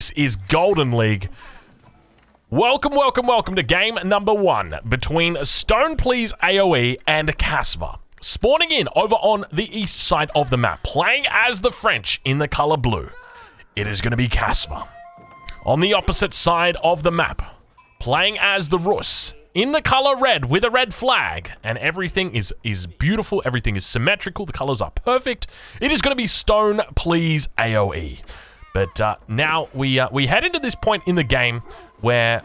This is Golden League. Welcome, welcome, welcome to game number 1 between StonePlease AoE and Kasva. Spawning in over on the east side of the map, playing as the French in the color blue. It is going to be Kasva. On the opposite side of the map, playing as the Rus in the color red with a red flag, and everything is beautiful, everything is symmetrical, the colors are perfect. It is going to be StonePlease AoE. But now we head into this point in the game where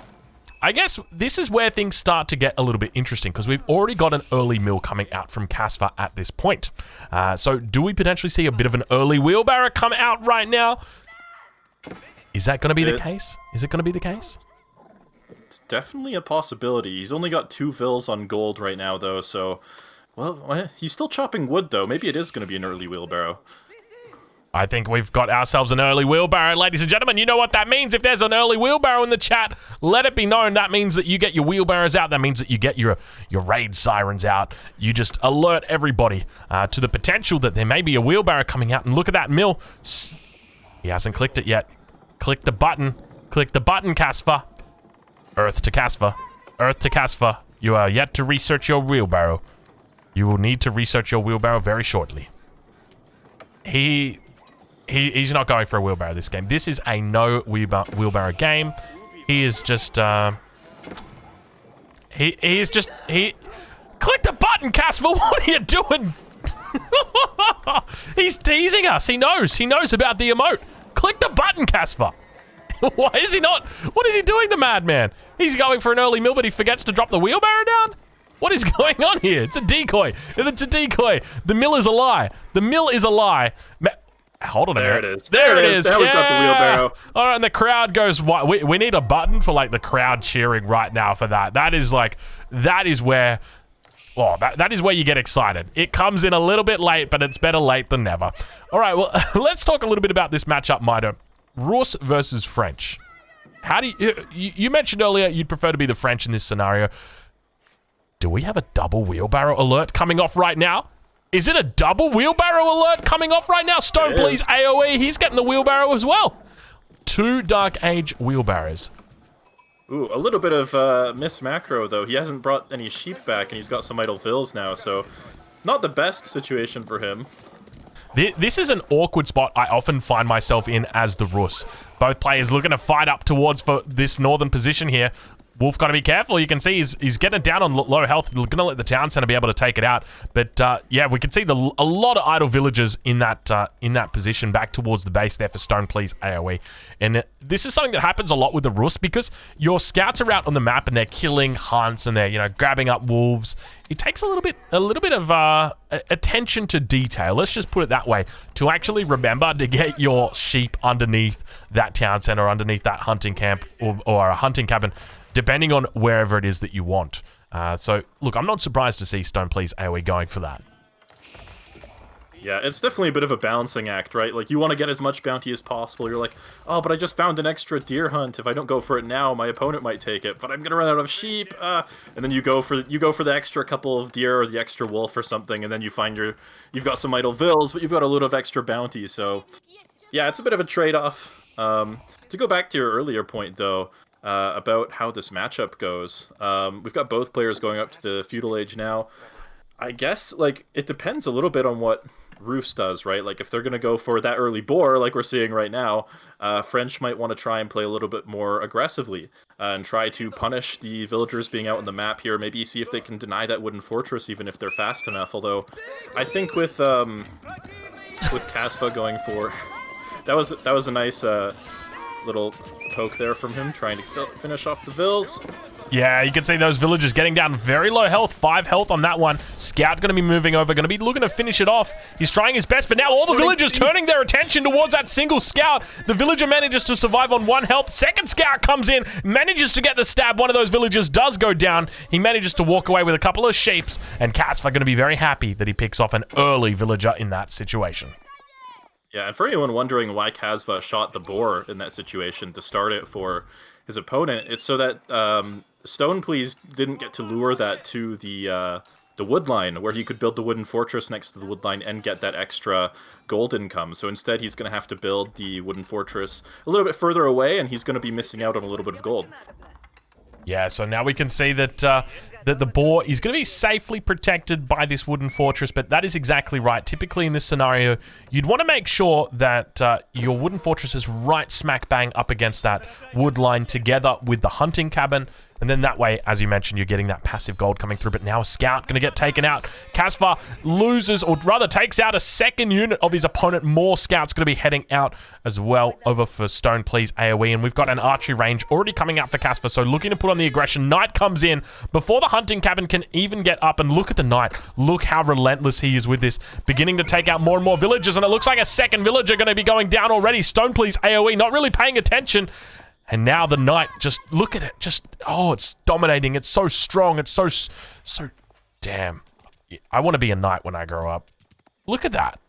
I guess this is where things start to get a little bit interesting, because we've already got an early mill coming out from Kasva at this point. So do we potentially see a bit of an early wheelbarrow come out right now? Is that going to be the case? Is it going to be the case? It's definitely a possibility. He's only got 2 fills on gold right now, though, so... Well, he's still chopping wood, though. Maybe it is going to be an early wheelbarrow. I think we've got ourselves an early wheelbarrow, ladies and gentlemen. You know what that means. If there's an early wheelbarrow in the chat, let it be known. That means that you get your wheelbarrows out. That means that you get your raid sirens out. You just alert everybody to the potential that there may be a wheelbarrow coming out. And look at that mill. He hasn't clicked it yet. Click the button. Click the button, Kasva. Earth to Kasva. Earth to Kasva. You are yet to research your wheelbarrow. You will need to research your wheelbarrow very shortly. He's not going for a wheelbarrow this game. This is a no wheelbarrow game. He is just, he is just, click the button, Kasva, what are you doing? He's teasing us. He knows about the emote. Click the button, Kasva. Why is he not, what is he doing, the madman? He's going for an early mill, but he forgets to drop the wheelbarrow down? What is going on here? It's a decoy. It's a decoy. The mill is a lie. The mill is a lie. Hold on a minute. There it is. There it is. Now we've got the wheelbarrow. All right, and the crowd goes, we need a button for, like, the crowd cheering right now for that. That is, like, that is where, oh, that is where you get excited. It comes in a little bit late, but it's better late than never. All right, well, let's talk a little bit about this matchup, Mitoe. Rus versus French. How do you mentioned earlier you'd prefer to be the French in this scenario. Do we have a double wheelbarrow alert coming off right now? Is it a double wheelbarrow alert coming off right now? StonePlease AoE, he's getting the wheelbarrow as well. 2 Dark Age wheelbarrows. Ooh, a little bit of miss macro, though. He hasn't brought any sheep back, and he's got some idle fills now, so not the best situation for him. This is an awkward spot I often find myself in as the Rus. Both players looking to fight up towards for this northern position here. Wolf got to be careful. You can see he's getting it down on low health. Going to let the town center be able to take it out. But yeah, we can see a lot of idle villagers in that position back towards the base there for StonePlease AoE. And this is something that happens a lot with the Rus, because your scouts are out on the map and they're killing hunts and they're grabbing up wolves. It takes a little bit of attention to detail. Let's just put it that way, to actually remember to get your sheep underneath that town center, underneath that hunting camp or a hunting cabin, depending on wherever it is that you want. So, look, I'm not surprised to see StonePlease AoE going for that. Yeah, it's definitely a bit of a balancing act, right? Like, you want to get as much bounty as possible. You're like, oh, but I just found an extra deer hunt. If I don't go for it now, my opponent might take it. But I'm gonna run out of sheep. And then you go for the extra couple of deer or the extra wolf or something, and then you find you've got some idle vills, but you've got a load of extra bounty. So, yeah, it's a bit of a trade-off. To go back to your earlier point, though, about how this matchup goes. We've got both players going up to the feudal age now. I guess, like, it depends a little bit on what Rus does, right? Like, if they're going to go for that early boar, like we're seeing right now, French might want to try and play a little bit more aggressively and try to punish the villagers being out on the map here. Maybe see if they can deny that wooden fortress, even if they're fast enough. Although, I think with Kasva going for... that was a nice little poke there from him, trying to finish off the vills. Yeah, you can see those villagers getting down very low health, 5 health on that one. Scout going to be moving over, going to be looking to finish it off. He's trying his best, but now all the villagers turning their attention towards that single scout. The villager manages to survive on 1 health. Second scout comes in, manages to get the stab. One of those villagers does go down. He manages to walk away with a couple of sheeps, and Kasva going to be very happy that he picks off an early villager in that situation. Yeah, and for anyone wondering why Kasva shot the boar in that situation to start it for his opponent, it's so that StonePlease didn't get to lure that to the the wood line, where he could build the wooden fortress next to the wood line and get that extra gold income. So instead, he's going to have to build the wooden fortress a little bit further away, and he's going to be missing out on a little bit of gold. Yeah, so now we can see that that the boar is going to be safely protected by this wooden fortress, but that is exactly right. Typically in this scenario, you'd want to make sure that your wooden fortress is right smack bang up against that wood line together with the hunting cabin. And then that way, as you mentioned, you're getting that passive gold coming through. But now a scout going to get taken out. Kasva loses, or rather takes out a second unit of his opponent. More scouts going to be heading out as well over for StonePlease AoE. And we've got an archery range already coming out for Kasva. So looking to put on the aggression. Knight comes in before the hunting cabin can even get up. And look at the Knight. Look how relentless he is with this. Beginning to take out more and more villagers. And it looks like a second villager going to be going down already. StonePlease AoE not really paying attention. And now the Knight, just look at it. Just, oh, it's dominating. It's so strong. It's so damn. I want to be a Knight when I grow up. Look at that.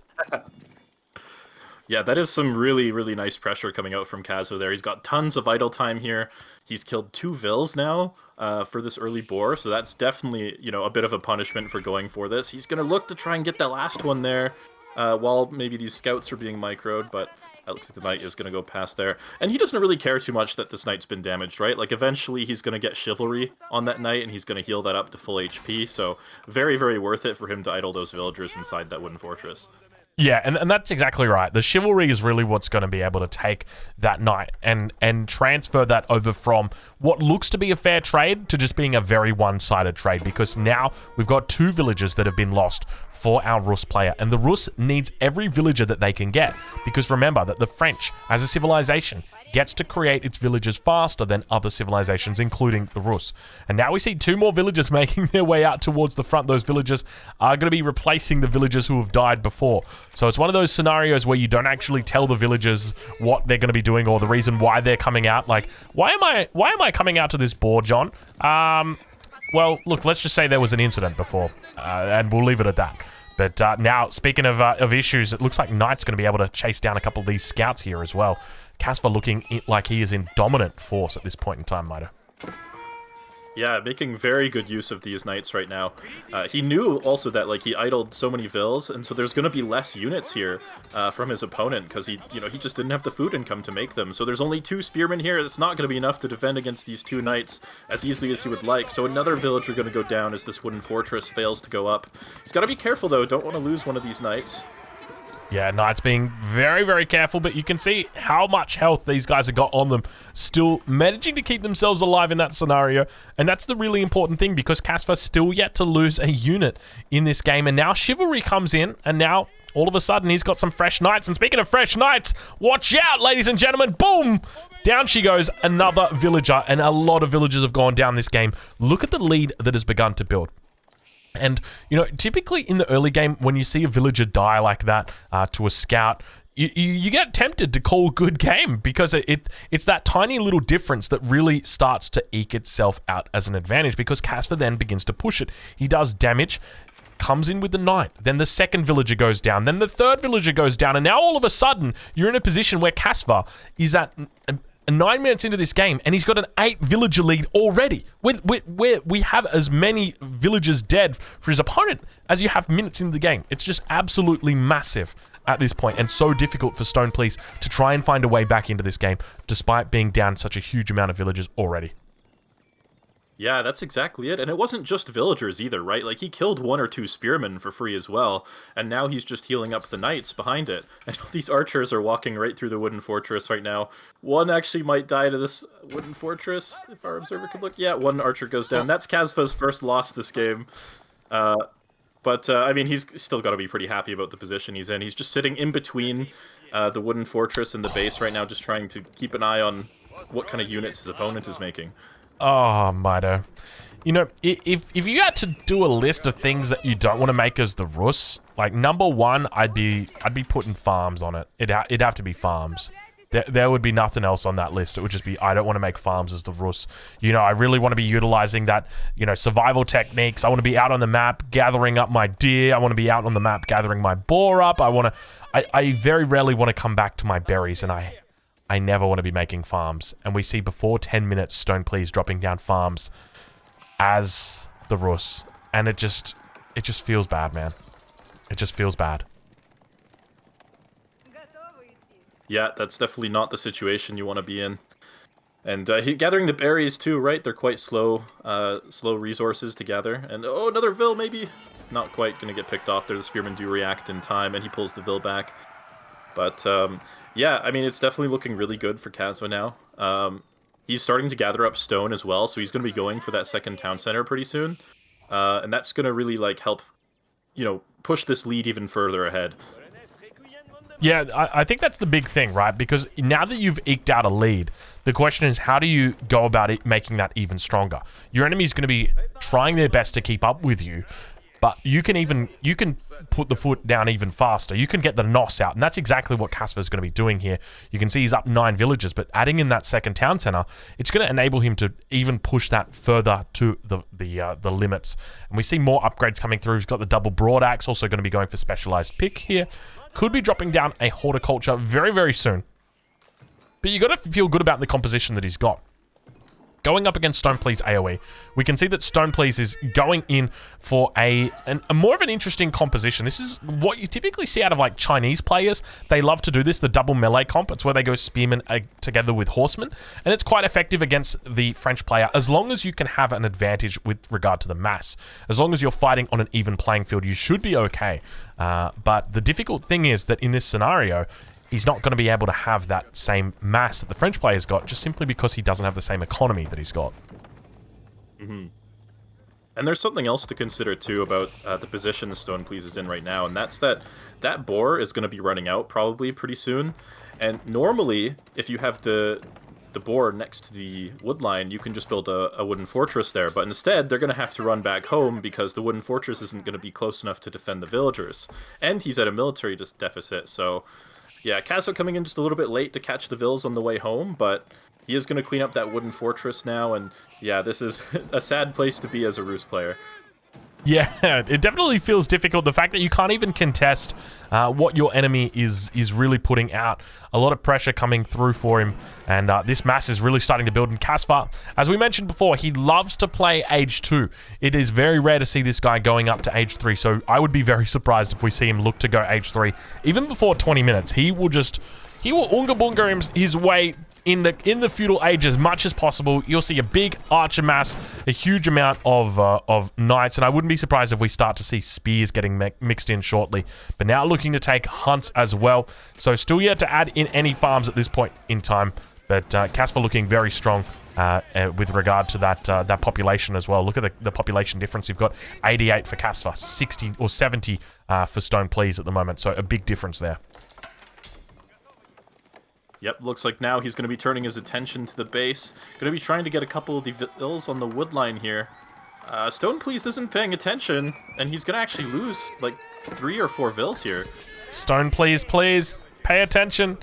Yeah, that is some really, really nice pressure coming out from Kasva there. He's got tons of idle time here. He's killed 2 vills now for this early boar. So that's definitely, you know, a bit of a punishment for going for this. He's going to look to try and get that last one there while maybe these scouts are being microed, but it looks like the Knight is going to go past there. And he doesn't really care too much that this Knight's been damaged, right? Like, eventually he's going to get Chivalry on that Knight, and he's going to heal that up to full HP. So very, very worth it for him to idle those villagers inside that wooden fortress. Yeah, and that's exactly right. The Chivalry is really what's going to be able to take that Knight and transfer that over from what looks to be a fair trade to just being a very one-sided trade, because now we've got 2 villagers that have been lost for our Rus player, and the Rus needs every villager that they can get, because remember that the French, as a civilization, gets to create its villagers faster than other civilizations, including the Rus. And now we see 2 more villagers making their way out towards the front. Those villagers are going to be replacing the villagers who have died before. So it's one of those scenarios where you don't actually tell the villagers what they're going to be doing or the reason why they're coming out. Like, why am I coming out to this board, John? Well, look, let's just say there was an incident before, and we'll leave it at that. But now, speaking of issues, it looks like Knight's going to be able to chase down a couple of these scouts here as well. Kasva looking like he is in dominant force at this point in time, Mitoe. Yeah, making very good use of these Knights right now. He knew also that, like, he idled so many vills, and so there's going to be less units here from his opponent, because he just didn't have the food income to make them. So there's only 2 spearmen here. It's not going to be enough to defend against these 2 Knights as easily as he would like. So another villager going to go down as this wooden fortress fails to go up. He's got to be careful, though. Don't want to lose one of these Knights. Yeah, Knight's being very, very careful, but you can see how much health these guys have got on them, still managing to keep themselves alive in that scenario. And that's the really important thing, because Kasva's still yet to lose a unit in this game. And now Chivalry comes in, and now all of a sudden he's got some fresh Knights. And speaking of fresh Knights, watch out, ladies and gentlemen. Boom! Down she goes, another villager, and a lot of villagers have gone down this game. Look at the lead that has begun to build. And, you know, typically in the early game, when you see a villager die like that to a scout, you get tempted to call good game, because it's that tiny little difference that really starts to eke itself out as an advantage, because Kasva then begins to push it. He does damage, comes in with the Knight, then the second villager goes down, then the third villager goes down, and now all of a sudden, you're in a position where Kasva is at 9 minutes into this game, and he's got an 8 villager lead already. Where we have as many villagers dead for his opponent as you have minutes in the game. It's just absolutely massive at this point, and so difficult for StonePlease to try and find a way back into this game, despite being down such a huge amount of villagers already. Yeah, that's exactly it. And it wasn't just villagers either, right? Like, he killed 1 or 2 spearmen for free as well, and now he's just healing up the Knights behind it. And these archers are walking right through the wooden fortress right now. One actually might die to this wooden fortress, if our observer could look. Yeah, 1 archer goes down. That's Kasva's first loss this game. But I mean, he's still got to be pretty happy about the position he's in. He's just sitting in between the wooden fortress and the base right now, just trying to keep an eye on what kind of units his opponent is making. Oh, Mitoe. You know, if you had to do a list of things that you don't want to make as the Rus, like, number 1, I'd be putting farms on it. It'd have to be farms. There would be nothing else on that list. It would just be, I don't want to make farms as the Rus. You know, I really want to be utilizing that, you know, survival techniques. I want to be out on the map gathering up my deer. I want to be out on the map gathering my boar up. I very rarely want to come back to my berries, and I never want to be making farms. And we see before 10 minutes, StonePlease dropping down farms as the Rus. And it just, just feels bad, man. It just feels bad. Yeah, that's definitely not the situation you want to be in. And gathering the berries too, right? They're quite slow, slow resources to gather. And oh, another Vil maybe. Not quite gonna get picked off there. The Spearmen do react in time, and he pulls the Vil back. But yeah, I mean, it's definitely looking really good for Kasva now. He's starting to gather up stone as well, so he's gonna be going for that second town center pretty soon, and that's gonna really like help, you know, push this lead even further ahead. Yeah, I think that's the big thing, right? Because now that you've eked out a lead, the question is, how do you go about it, making that even stronger? Your enemy's going to be trying their best to keep up with you, but you can put the foot down even faster. You can get the NOS out, and that's exactly what Kasva is going to be doing here. You can see he's up 9 villages, but adding in that second town center, it's going to enable him to even push that further to the limits. And we see more upgrades coming through. He's got the double broad axe, also going to be going for specialized pick here. Could be dropping down a horticulture very, very soon. But you got to feel good about the composition that he's got. Going up against StonePlease AoE, we can see that StonePlease is going in for a more of an interesting composition. This is what you typically see out of like Chinese players. They love to do this, the double melee comp. It's where they go spearmen together with horsemen, and it's quite effective against the French player as long as you can have an advantage with regard to the mass. As long as you're fighting on an even playing field, you should be okay. But the difficult thing is that in this scenario, he's not going to be able to have that same mass that the French player's got, just simply because he doesn't have the same economy that he's got. Mm-hmm. And there's something else to consider, too, about the position StonePlease is in right now, and that's that boar is going to be running out probably pretty soon. And normally, if you have the boar next to the wood line, you can just build a wooden fortress there. But instead, they're going to have to run back home because the wooden fortress isn't going to be close enough to defend the villagers. And he's at a military deficit, so... Yeah, Kasva coming in just a little bit late to catch the Vils on the way home, but he is going to clean up that wooden fortress now, and yeah, this is a sad place to be as a Rus player. Yeah, it definitely feels difficult. The fact that you can't even contest what your enemy is really putting out. A lot of pressure coming through for him, and this mass is really starting to build. And Kasva, as we mentioned before, he loves to play Age 2. It is very rare to see this guy going up to Age 3, so I would be very surprised if we see him look to go Age 3. Even before 20 minutes, he will Unga Bunga his way in the feudal age as much as possible. You'll see a big archer mass, a huge amount of knights, and I wouldn't be surprised if we start to see spears getting mixed in shortly. But now looking to take hunts as well, so still yet to add in any farms at this point in time. But Kasva looking very strong with regard to that population as well. Look at the population difference. You've got 88 for Kasva, 60 or 70 for StonePlease at the moment, so a big difference there. Yep, looks like now he's going to be turning his attention to the base. Going to be trying to get a couple of the Vils on the wood line here. StonePlease isn't paying attention, and he's going to actually lose like 3 or 4 Vils here. StonePlease, please pay attention.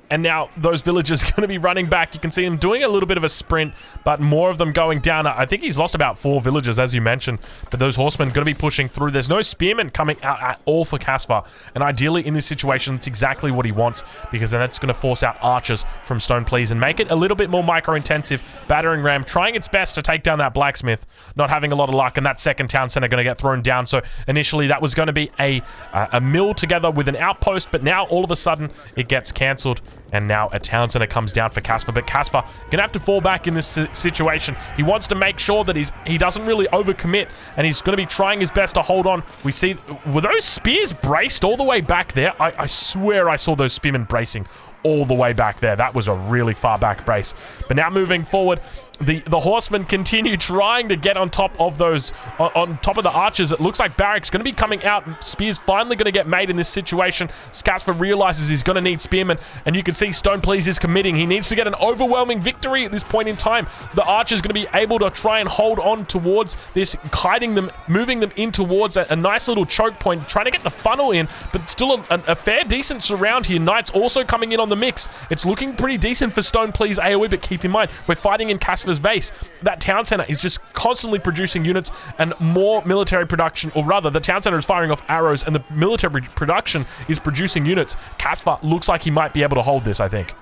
And now those villagers are going to be running back. You can see him doing a little bit of a sprint, but more of them going down. I think he's lost about 4 villagers, as you mentioned. But those horsemen are going to be pushing through. There's no spearmen coming out at all for Kasva. And ideally, in this situation, that's exactly what he wants, because then that's going to force out archers from StonePlease and make it a little bit more micro-intensive. Battering ram trying its best to take down that blacksmith. Not having a lot of luck, and that second town center going to get thrown down. So initially, that was going to be a mill together with an outpost, but now all of a sudden, it gets cancelled. And now a town center comes down for Kasva, but Kasva gonna have to fall back in this situation. He wants to make sure that he doesn't really overcommit, and he's gonna be trying his best to hold on. We see, were those spears braced all the way back there? I swear I saw those spearmen bracing all the way back there. That was a really far back brace. But now moving forward, the horsemen continue trying to get on top of those, on top of the archers. It looks like Barrack's going to be coming out. Spear's finally going to get made in this situation. Kasva realizes he's going to need spearmen, and you can see StonePlease is committing. He needs to get an overwhelming victory at this point in time. The archer's going to be able to try and hold on towards this, hiding them, moving them in towards a nice little choke point, trying to get the funnel in, but still a fair decent surround here. Knights also coming in on the mix. It's looking pretty decent for StonePlease AoE, but keep in mind, we're fighting in Kasva's base. That town center is just constantly producing units and more military production, or rather, the town center is firing off arrows and the military production is producing units. Kasva looks like he might be able to hold this, I think.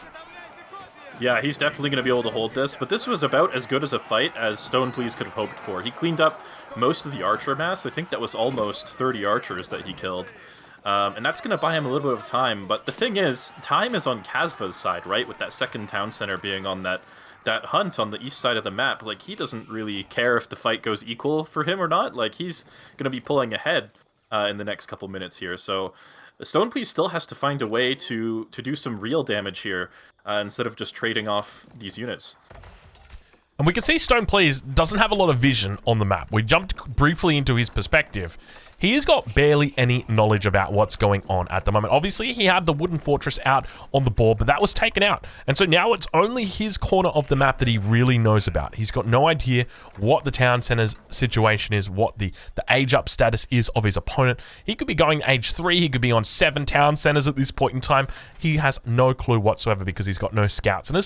Yeah, he's definitely going to be able to hold this, but this was about as good as a fight as StonePlease could have hoped for. He cleaned up most of the archer mass. I think that was almost 30 archers that he killed. And that's going to buy him a little bit of time. But the thing is, time is on Kasva's side, right? With that second town center being on that hunt on the east side of the map. Like, he doesn't really care if the fight goes equal for him or not. Like, he's going to be pulling ahead in the next couple minutes here. So StonePlease still has to find a way to do some real damage here instead of just trading off these units. And we can see StonePlease doesn't have a lot of vision on the map. We jumped briefly into his perspective. He has got barely any knowledge about what's going on at the moment. Obviously, he had the wooden fortress out on the board, but that was taken out. And so now it's only his corner of the map that he really knows about. He's got no idea what the town center's situation is, what the age up status is of his opponent. He could be going age 3, he could be on 7 town centers at this point in time. He has no clue whatsoever because he's got no scouts. And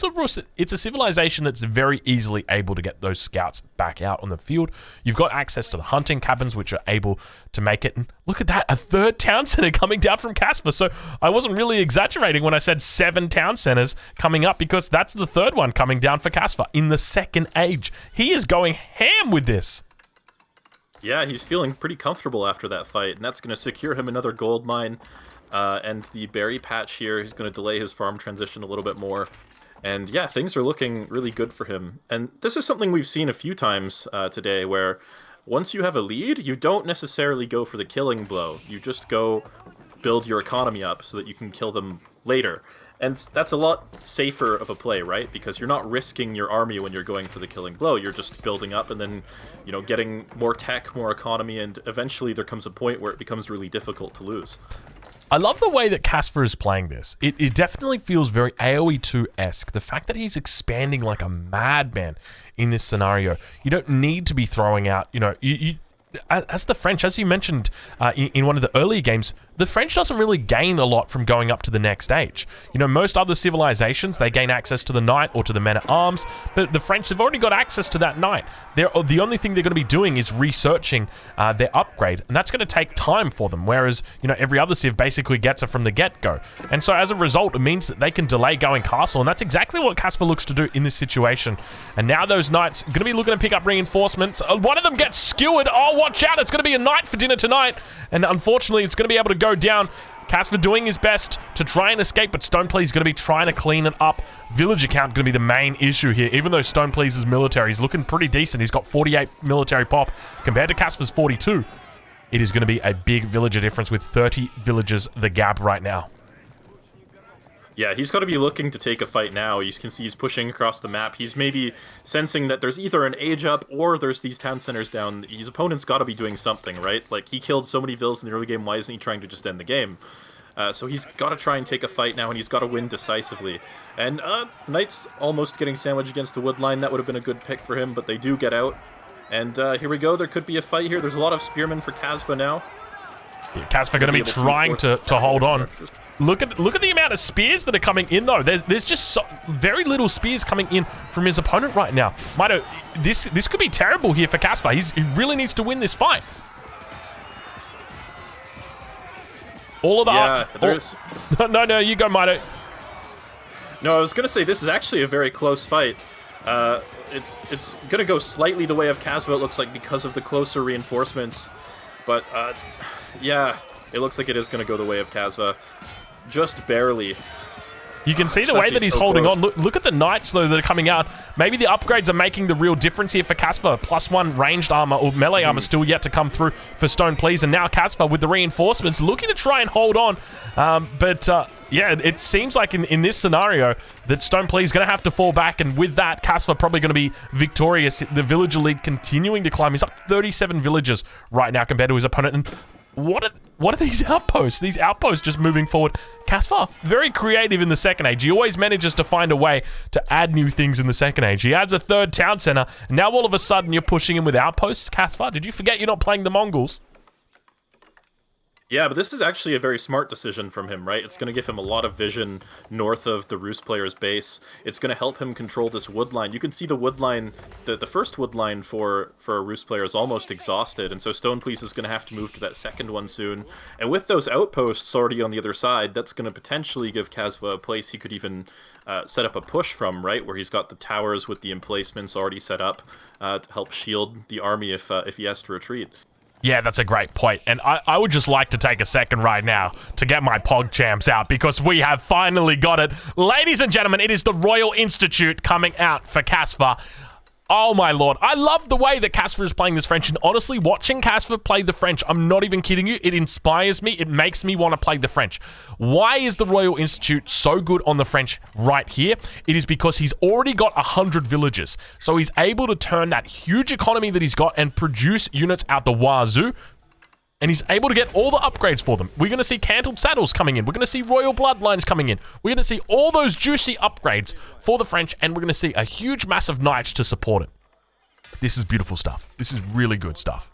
it's a civilization that's very easily able to get those scouts back out on the field. You've got access to the hunting cabins, which are able to make it. And look at that, a third town center coming down from Kasva. So I wasn't really exaggerating when I said 7 town centers coming up, because that's the third one coming down for Kasva in the second age. He is going ham with this. Yeah, he's feeling pretty comfortable after that fight, and that's going to secure him another gold mine. And the berry patch here, he's going to delay his farm transition a little bit more. And yeah, things are looking really good for him. And this is something we've seen a few times today, where once you have a lead, you don't necessarily go for the killing blow. You just go build your economy up so that you can kill them later. And that's a lot safer of a play, right? Because you're not risking your army when you're going for the killing blow. You're just building up and then, you know, getting more tech, more economy, and eventually there comes a point where it becomes really difficult to lose. I love the way that Kasva is playing this. It definitely feels very AoE 2-esque. The fact that he's expanding like a madman in this scenario. You don't need to be throwing out, you know, as the French, as you mentioned in one of the earlier games, the French doesn't really gain a lot from going up to the next stage. You know, most other civilizations, they gain access to the knight or to the men-at-arms, but the French have already got access to that knight. The only thing they're going to be doing is researching their upgrade, and that's going to take time for them, whereas, you know, every other civ basically gets it from the get-go. And so as a result, it means that they can delay going castle, and that's exactly what Kasva looks to do in this situation. And now those knights are going to be looking to pick up reinforcements. One of them gets skewered. Oh, watch out, it's going to be a knight for dinner tonight, and unfortunately, it's going to be able to go down. Kasva doing his best to try and escape, but StonePlease is going to be trying to clean it up. Villager count going to be the main issue here. Even though StonePlease's military is looking pretty decent, he's got 48 military pop compared to Kasva's 42. It is going to be a big villager difference with 30 villagers the gap right now. Yeah, he's got to be looking to take a fight now. You can see he's pushing across the map. He's maybe sensing that there's either an age up or there's these town centers down. His opponent's got to be doing something, right? Like, he killed so many vills in the early game. Why isn't he trying to just end the game? So he's got to try and take a fight now, and he's got to win decisively. And the Knight's almost getting sandwiched against the wood line. That would have been a good pick for him, but they do get out. And here we go. There could be a fight here. There's a lot of spearmen for Kasva now. Yeah, Kasva going to be trying to hold on. Look at the amount of spears that are coming in, though. There's just very little spears coming in from his opponent right now. Mitoe, this could be terrible here for Kasva. He really needs to win this fight. All of the No, you go, Mitoe. No, I was gonna say this is actually a very close fight. It's gonna go slightly the way of Kasva, it looks like, because of the closer reinforcements. But yeah, it looks like it is gonna go the way of Kasva. Just barely. You can see the way that he's holding on. Look at the knights, though, that are coming out. Maybe the upgrades are making the real difference here for Kasva. +1 ranged armor or melee armor still yet to come through for StonePlease. And now Kasva with the reinforcements looking to try and hold on. Yeah, it seems like in this scenario that StonePlease is going to have to fall back. And with that, Kasva probably going to be victorious. The villager lead continuing to climb. He's up 37 villagers right now compared to his opponent. And what are these outposts? These outposts just moving forward. Kasva, very creative in the second age. He always manages to find a way to add new things in the second age. He adds a third town center, and now all of a sudden you're pushing him with outposts. Kasva, did you forget you're not playing the Mongols? Yeah, but this is actually a very smart decision from him, right? It's going to give him a lot of vision north of the Roost player's base. It's going to help him control this wood line. You can see the wood line, the first wood line for a Roost player is almost exhausted, and so StonePlease is going to have to move to that second one soon. And with those outposts already on the other side, that's going to potentially give Kasva a place he could even set up a push from, right, where he's got the towers with the emplacements already set up to help shield the army if he has to retreat. Yeah, that's a great point. And I would just like to take a second right now to get my PogChamps out because we have finally got it. Ladies and gentlemen, it is the Royal Institute coming out for Kasva. Oh my lord, I love the way that Kasva is playing this French, and honestly, watching Kasva play the French, I'm not even kidding you, it inspires me, it makes me want to play the French. Why is the Royal Institute so good on the French right here? It is because he's already got 100 villages, so he's able to turn that huge economy that he's got and produce units out the wazoo, and he's able to get all the upgrades for them. We're going to see Cantled Saddles coming in. We're going to see Royal Bloodlines coming in. We're going to see all those juicy upgrades for the French, and we're going to see a huge mass of knights to support it. This is beautiful stuff. This is really good stuff.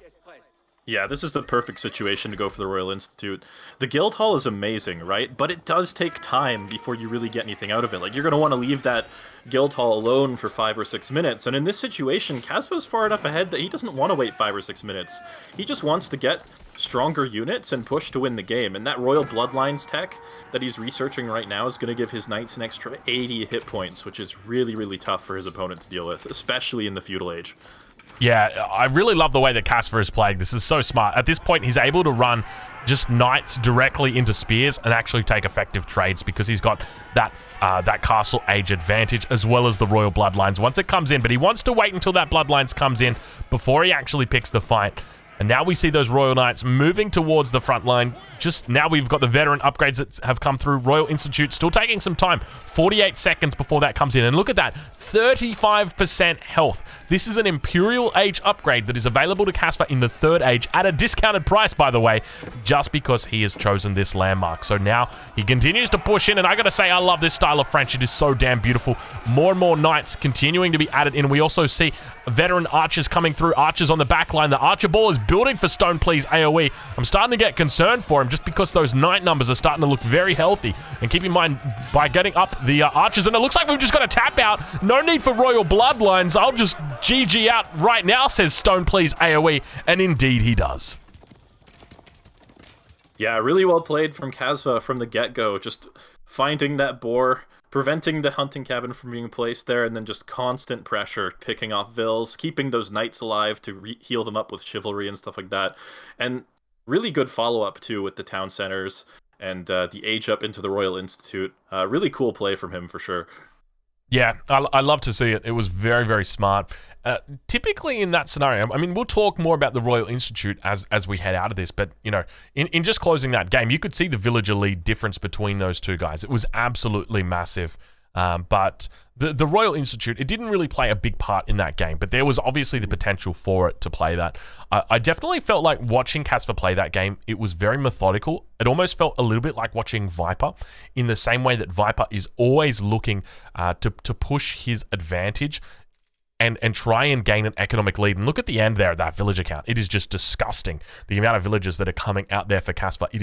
Yeah, this is the perfect situation to go for the Royal Institute. The guild hall is amazing, right? But it does take time before you really get anything out of it. Like, you're going to want to leave that guild hall alone for 5 or 6 minutes. And in this situation, Kasva's far enough ahead that he doesn't want to wait 5 or 6 minutes. He just wants to get stronger units and push to win the game. And that Royal Bloodlines tech that he's researching right now is going to give his knights an extra 80 hit points, which is really, really tough for his opponent to deal with, especially in the feudal age. Yeah, I really love the way that Kasva is playing. This is so smart. At this point, he's able to run just knights directly into spears and actually take effective trades because he's got that castle age advantage as well as the royal bloodlines once it comes in. But he wants to wait until that bloodlines comes in before he actually picks the fight. And now we see those Royal Knights moving towards the front line. Just now we've got the veteran upgrades that have come through. Royal Institute still taking some time. 48 seconds before that comes in. And look at that, 35% health. This is an Imperial Age upgrade that is available to Kasva in the Third Age at a discounted price, by the way, just because he has chosen this landmark. So now he continues to push in. And I gotta say, I love this style of French. It is so damn beautiful. More and more Knights continuing to be added in. We also see veteran archers coming through. Archers on the back line. The Archer Ball is building for StonePlease AoE. I'm starting to get concerned for him just because those knight numbers are starting to look very healthy. And keep in mind, by getting up the archers, and it looks like we've just got to tap out. No need for Royal Bloodlines. I'll just GG out right now, says StonePlease AoE. And indeed he does. Yeah, really well played from Kasva from the get-go. Just finding that boar, preventing the hunting cabin from being placed there, and then just constant pressure, picking off vills, keeping those knights alive to heal them up with chivalry and stuff like that. And really good follow-up, too, with the town centers and the age up into the Royal Institute. Really cool play from him, for sure. Yeah, I love to see it. It was very, very smart. Typically in that scenario, I mean, we'll talk more about the Royal Institute as we head out of this, but, you know, in just closing that game, you could see the villager lead difference between those two guys. It was absolutely massive. But the Royal Institute, it didn't really play a big part in that game, but there was obviously the potential for it to play that. I definitely felt like watching Kasva play that game, it was very methodical. It almost felt a little bit like watching Viper, in the same way that Viper is always looking to push his advantage and try and gain an economic lead. And look at the end there of that villager count. It is just disgusting. The amount of villagers that are coming out there for Kasva, it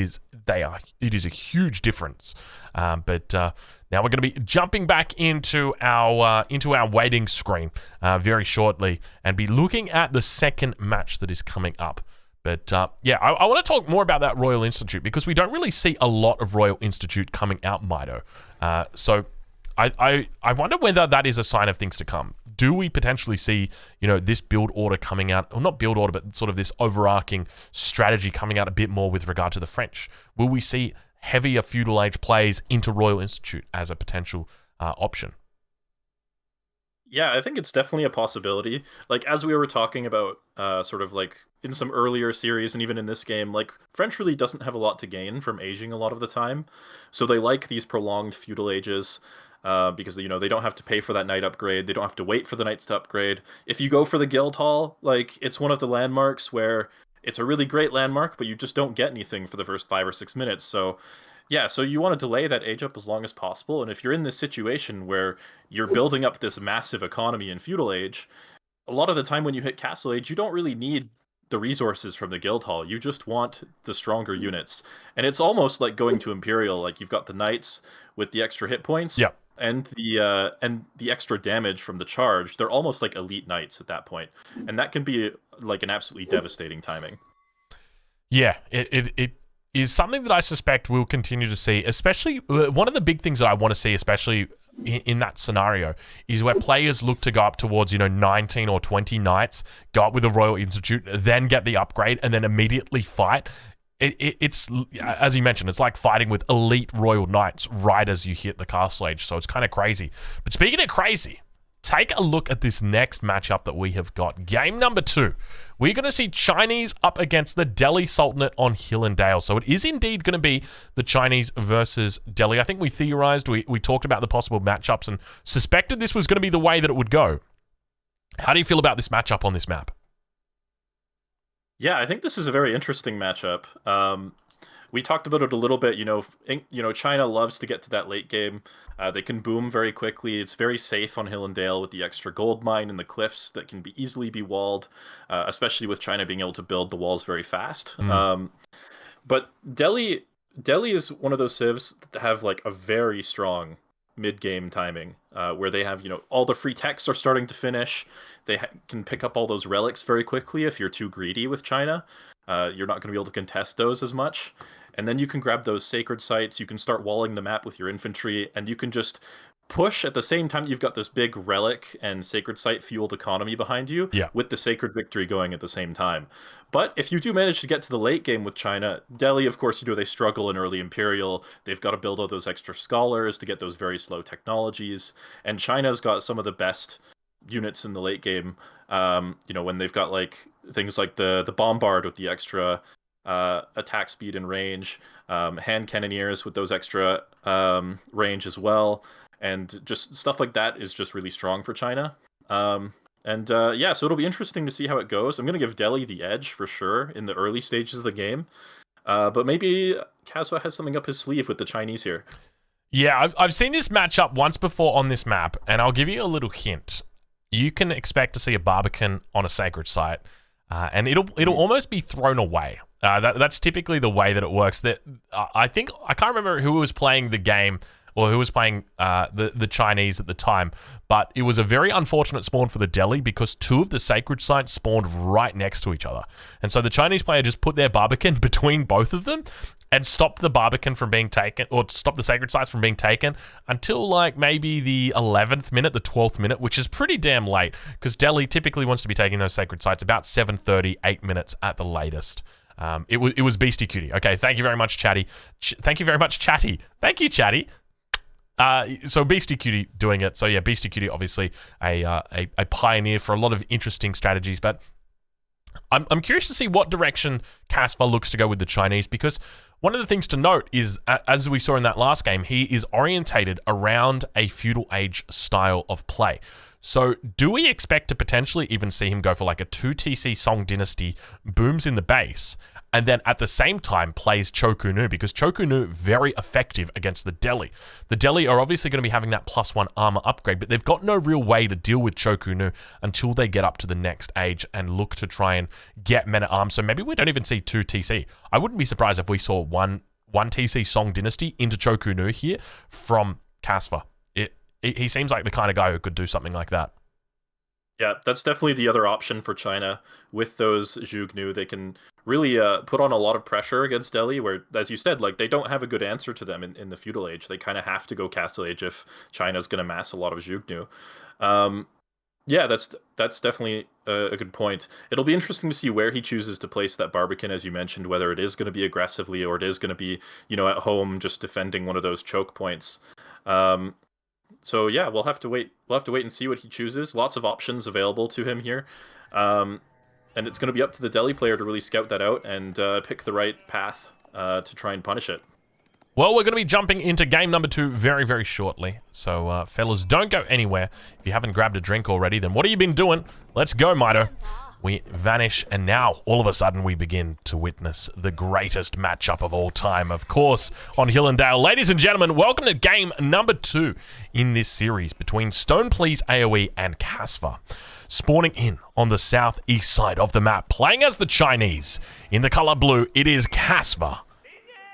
is a huge difference. But now we're going to be jumping back into our waiting screen very shortly and be looking at the second match that is coming up. But yeah, I want to talk more about that Royal Institute because we don't really see a lot of Royal Institute coming out, Mitoe. So I wonder whether that is a sign of things to come. Do we potentially see, you know, this build order coming out, or not build order, but sort of this overarching strategy coming out a bit more with regard to the French? Will we see heavier feudal age plays into Royal Institute as a potential option? Yeah, I think it's definitely a possibility. Like, as we were talking about, sort of like in some earlier series and even in this game, like, French really doesn't have a lot to gain from aging a lot of the time. So they like these prolonged feudal ages. Because, you know, they don't have to pay for that knight upgrade. They don't have to wait for the knights to upgrade. If you go for the guild hall, like, it's one of the landmarks where it's a really great landmark, but you just don't get anything for the first 5 or 6 minutes. So, yeah, so you want to delay that age up as long as possible. And if you're in this situation where you're building up this massive economy in feudal age, a lot of the time when you hit castle age, you don't really need the resources from the guild hall. You just want the stronger units. And it's almost like going to Imperial. Like, you've got the knights with the extra hit points. Yeah. And the extra damage from the charge. They're almost like elite knights at that point. And that can be like an absolutely devastating timing. Yeah, it is something that I suspect we'll continue to see, especially one of the big things that I want to see, especially in that scenario is where players look to go up towards, 19 or 20 knights, go up with a Royal Institute, then get the upgrade, and then immediately fight. It's, as you mentioned, it's like fighting with elite Royal Knights right as you hit the castle age, so it's kind of crazy. But speaking of crazy, take a look at this next matchup that we have got. Game number 2. We're going to see Chinese up against the Delhi Sultanate on Hill and Dale. So it is indeed going to be the Chinese versus Delhi. I think we theorized, we talked about the possible matchups and suspected this was going to be the way that it would go. How do you feel about this matchup on this map? Yeah, I think this is a very interesting matchup. We talked about it a little bit. China loves to get to that late game. They can boom very quickly. It's very safe on Hill and Dale with the extra gold mine and the cliffs that can easily be walled, especially with China being able to build the walls very fast. But Delhi is one of those civs that have like a very strong mid-game timing, where they have, all the free techs are starting to finish. They can pick up all those relics very quickly if you're too greedy with China. You're not going to be able to contest those as much. And then you can grab those sacred sites, you can start walling the map with your infantry, and you can just push at the same time. You've got this big relic and sacred site fueled economy behind you, with the sacred victory going at the same time. But if you do manage to get to the late game with China, Delhi, of course, they struggle in early Imperial. They've got to build all those extra scholars to get those very slow technologies. And China's got some of the best units in the late game, when they've got like things like the bombard with the extra attack speed and range, hand cannoneers with those extra range as well, and just stuff like that is just really strong for China. So it'll be interesting to see how it goes. I'm going to give Delhi the edge for sure in the early stages of the game, but maybe Kasva has something up his sleeve with the Chinese here. Yeah, I've seen this matchup once before on this map, and I'll give you a little hint. You can expect to see a Barbican on a sacred site, and it'll almost be thrown away. That's typically the way that it works. That I can't remember who was playing the game or who was playing the Chinese at the time, but it was a very unfortunate spawn for the Delhi because 2 of the sacred sites spawned right next to each other. And so the Chinese player just put their Barbican between both of them and stopped the Barbican from being taken, or stopped the sacred sites from being taken until like maybe the 11th minute, the 12th minute, which is pretty damn late because Delhi typically wants to be taking those sacred sites about 7:30, 8 minutes at the latest. It was Beastie Cutie. Okay, thank you very much, Chatty. Thank you very much, Chatty. Thank you, Chatty. So Beastie Cutie doing it. So yeah, Beastie Cutie obviously a pioneer for a lot of interesting strategies, but I'm curious to see what direction Kasva looks to go with the Chinese, because one of the things to note is, as we saw in that last game, he is orientated around a feudal age style of play. So do we expect to potentially even see him go for like a 2 TC Song Dynasty, booms in the base, and then at the same time plays Choku Nu, because Choku Nu very effective against the Delhi. The Delhi are obviously going to be having that +1 armor upgrade, but they've got no real way to deal with Choku Nu until they get up to the next age and look to try and get men at arms. So maybe we don't even see 2 TC. I wouldn't be surprised if we saw one TC Song Dynasty into Choku Nu here from Kasva. He seems like the kind of guy who could do something like that. Yeah, that's definitely the other option for China. With those Zhuge Nu, they can really put on a lot of pressure against Delhi, where, as you said, like they don't have a good answer to them in the feudal age. They kind of have to go Castle Age if China's going to mass a lot of Zhuge Nu. Yeah, that's definitely a good point. It'll be interesting to see where he chooses to place that Barbican, as you mentioned, whether it is going to be aggressively or it is going to be, at home just defending one of those choke points. So yeah, we'll have to wait. We'll have to wait and see what he chooses. Lots of options available to him here, and it's going to be up to the Delhi player to really scout that out and pick the right path to try and punish it. Well, we're going to be jumping into game number 2 very, very shortly. So, fellas, don't go anywhere. If you haven't grabbed a drink already, then what have you been doing? Let's go, Mitoe. We vanish, and now, all of a sudden, we begin to witness the greatest matchup of all time, of course, on Hill and Dale. Ladies and gentlemen, welcome to game number 2 in this series between StonePlease AoE and Kasva. Spawning in on the southeast side of the map, playing as the Chinese. In the color blue, it is Kasva.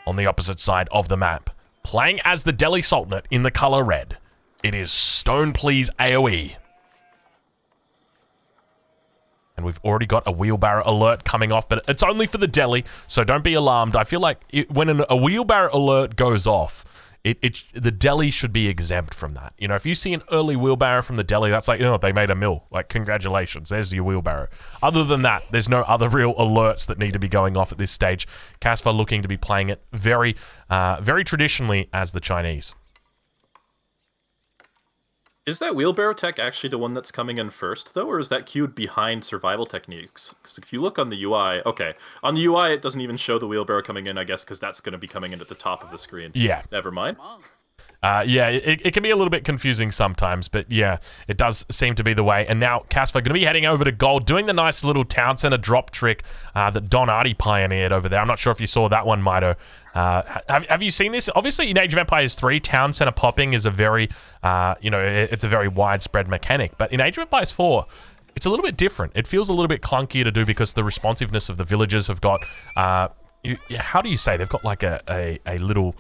On the opposite side of the map, playing as the Delhi Sultanate in the color red, it is StonePlease AoE. And we've already got a wheelbarrow alert coming off, but it's only for the Delhi, so don't be alarmed. I feel like when a wheelbarrow alert goes off, the deli should be exempt from that. You know, if you see an early wheelbarrow from the deli, that's like, they made a mill. Like, congratulations, there's your wheelbarrow. Other than that, there's no other real alerts that need to be going off at this stage. Kasva looking to be playing it very, very traditionally as the Chinese. Is that wheelbarrow tech actually the one that's coming in first, though, or is that queued behind survival techniques? Because if you look on the UI, okay, on the UI it doesn't even show the wheelbarrow coming in, I guess, because that's going to be coming in at the top of the screen. Yeah. Never mind. Yeah, it can be a little bit confusing sometimes, but yeah, it does seem to be the way. And now Kasva going to be heading over to gold, doing the nice little town center drop trick that Don Artie pioneered over there. I'm not sure if you saw that one, Mitoe. Have you seen this? Obviously, in Age of Empires 3, town center popping is a very, it's a very widespread mechanic. But in Age of Empires 4, it's a little bit different. It feels a little bit clunkier to do because the responsiveness of the villagers have got, how do you say? They've got like a little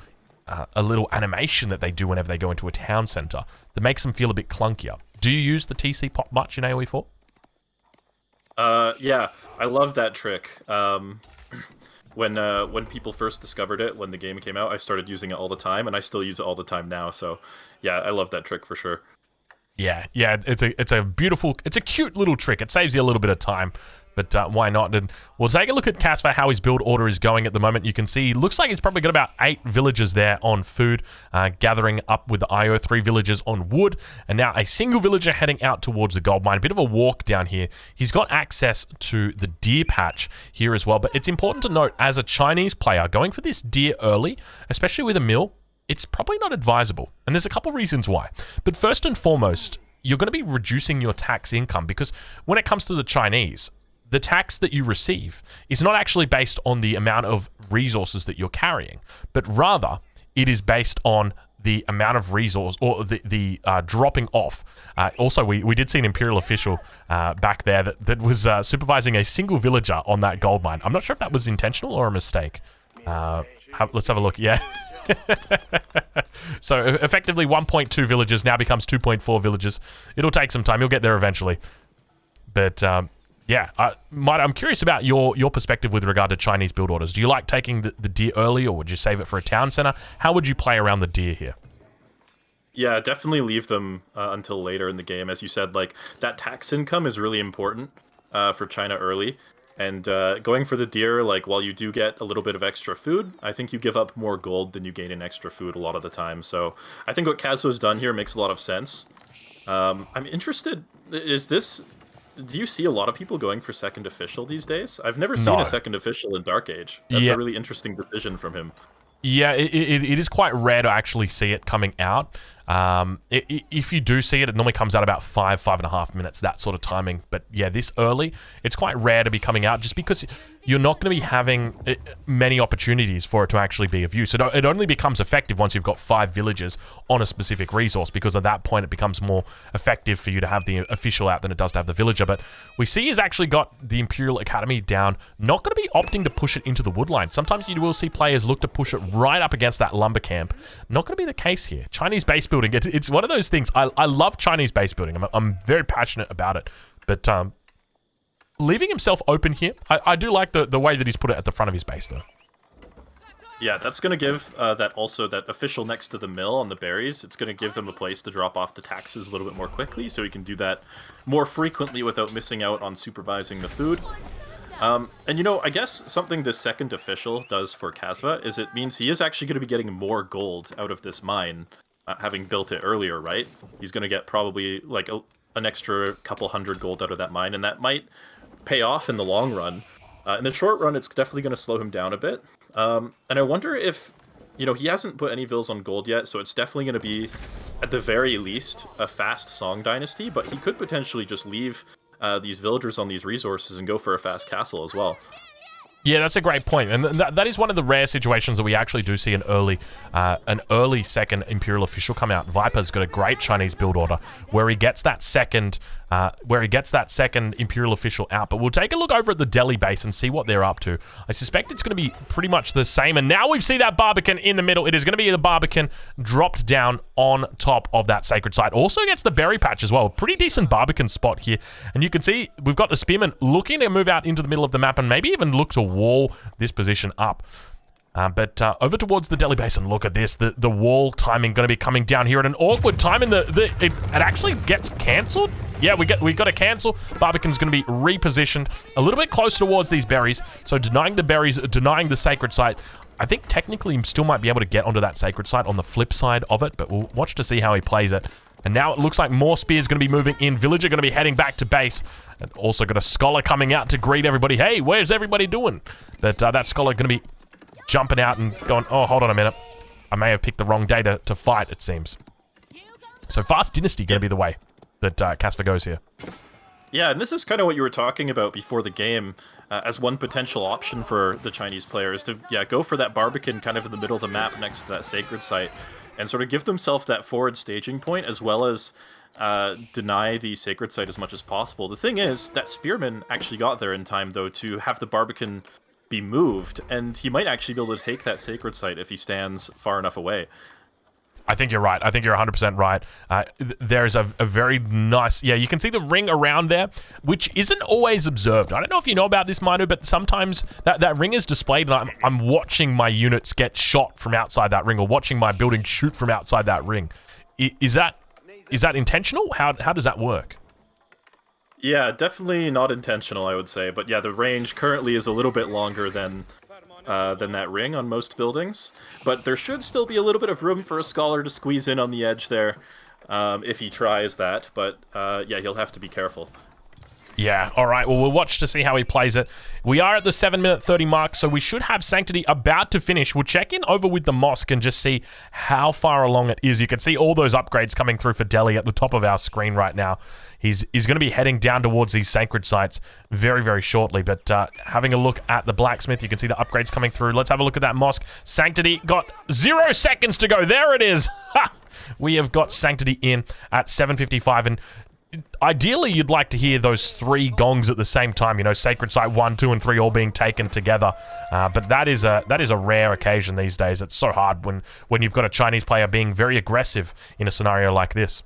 animation that they do whenever they go into a town center that makes them feel a bit clunkier. Do you use the TC pop much in AoE 4? Yeah, I love that trick. When people first discovered it, when the game came out, I started using it all the time, and I still use it all the time now. So, yeah, I love that trick for sure. Yeah, it's a beautiful, it's a cute little trick. It saves you a little bit of time, but why not? And we'll take a look at Kasva, how his build order is going at the moment. You can see, looks like he's probably got about 8 villagers there on food, gathering up with the IO, 3 villagers on wood, and now a single villager heading out towards the gold mine. A bit of a walk down here. He's got access to the deer patch here as well, but it's important to note, as a Chinese player, going for this deer early, especially with a mill, it's probably not advisable. And there's a couple reasons why. But first and foremost, you're going to be reducing your tax income, because when it comes to the Chinese, the tax that you receive is not actually based on the amount of resources that you're carrying, but rather it is based on the amount of resource, or the dropping off. Also, we did see an Imperial official back there that was supervising a single villager on that gold mine. I'm not sure if that was intentional or a mistake. Let's have a look. Yeah. So effectively 1.2 villages now becomes 2.4 villages. It'll take some time. You'll get there eventually. But yeah, Mike, I'm curious about your perspective with regard to Chinese build orders. Do you like taking the deer early, or would you save it for a town center? How would you play around the deer here? Yeah, definitely leave them until later in the game. As you said, like, that tax income is really important for China early. And going for the deer, like, while you do get a little bit of extra food, I think you give up more gold than you gain in extra food a lot of the time. So I think what Kasva's done here makes a lot of sense. I'm interested, do you see a lot of people going for second official these days? I've never seen a second official in Dark Age. That's a really interesting decision from him. Yeah, it is quite rare to actually see it coming out. If you do see it, it normally comes out about 5.5 minutes, that sort of timing. But yeah, this early, it's quite rare to be coming out, just because you're not going to be having many opportunities for it to actually be of use. It only becomes effective once you've got 5 villages on a specific resource, because at that point it becomes more effective for you to have the official out than it does to have the villager. But we see he's actually got the Imperial Academy down, not going to be opting to push it into the woodline. Sometimes you will see players look to push it right up against that lumber camp. Not going to be the case here. Chinese base building, it's one of those things. I love Chinese base building. I'm very passionate about it. But leaving himself open here, I do like the way that he's put it at the front of his base, though. Yeah, that's going to give that official next to the mill on the berries, it's going to give them a place to drop off the taxes a little bit more quickly, so he can do that more frequently without missing out on supervising the food. And I guess something this second official does for Kasva is it means he is actually going to be getting more gold out of this mine, having built it earlier, right? He's going to get probably like an extra couple hundred gold out of that mine, and that might pay off in the long run. In the short run, it's definitely going to slow him down a bit. And I wonder if, he hasn't put any vills on gold yet, so it's definitely going to be, at the very least, a fast Song Dynasty, but he could potentially just leave these villagers on these resources and go for a fast castle as well. Yeah, that's a great point, and that is one of the rare situations that we actually do see an early second Imperial official come out. Viper's got a great Chinese build order where he gets that second Imperial official out. But we'll take a look over at the Delhi base and see what they're up to. I suspect it's going to be pretty much the same. And now we see that Barbican in the middle. It is going to be the Barbican dropped down on top of that sacred site. Also gets the berry patch as well. Pretty decent Barbican spot here. And you can see we've got the Spearman looking to move out into the middle of the map and maybe even look to wall this position up. But over towards the Delhi Basin, look at this. The wall timing going to be coming down here at an awkward time, and it actually gets cancelled. Yeah, we got to cancel. Barbican's going to be repositioned a little bit closer towards these berries. So denying the berries, denying the sacred site. I think technically he still might be able to get onto that sacred site on the flip side of it, but we'll watch to see how he plays it. And now it looks like more spears going to be moving in. Villager going to be heading back to base. And also got a scholar coming out to greet everybody. Hey, where's everybody doing? But that scholar going to be jumping out and going, oh, hold on a minute. I may have picked the wrong day to fight, it seems. So fast dynasty going to be the way that Kasva goes here. Yeah, and this is kind of what you were talking about before the game as one potential option for the Chinese players to, go for that Barbican kind of in the middle of the map next to that sacred site and sort of give themselves that forward staging point as well as deny the sacred site as much as possible. The thing is, that Spearman actually got there in time, though, to have the Barbican be moved, and he might actually be able to take that sacred site if he stands far enough away. I think you're right. I think you're 100% right. There's a very nice... Yeah, you can see the ring around there, which isn't always observed. I don't know if you know about this, Mitoe, but sometimes that ring is displayed, and I'm watching my units get shot from outside that ring, or watching my building shoot from outside that ring. Is that intentional? How does that work? Yeah, definitely not intentional, I would say. But yeah, the range currently is a little bit longer than that ring on most buildings. But there should still be a little bit of room for a scholar to squeeze in on the edge there if he tries that. But yeah, he'll have to be careful. Yeah, all right. Well, we'll watch to see how he plays it. We are at the 7-minute 30 mark, so we should have Sanctity about to finish. We'll check in over with the mosque and just see how far along it is. You can see all those upgrades coming through for Delhi at the top of our screen right now. He's going to be heading down towards these sacred sites very, very shortly. But having a look at the blacksmith, you can see the upgrades coming through. Let's have a look at that mosque. Sanctity got 0 seconds to go. There it is. We have got Sanctity in at 7:55, and ideally, you'd like to hear those 3 gongs at the same time. You know, Sacred Site 1, 2, and 3 all being taken together. But that is a rare occasion these days. It's so hard when you've got a Chinese player being very aggressive in a scenario like this.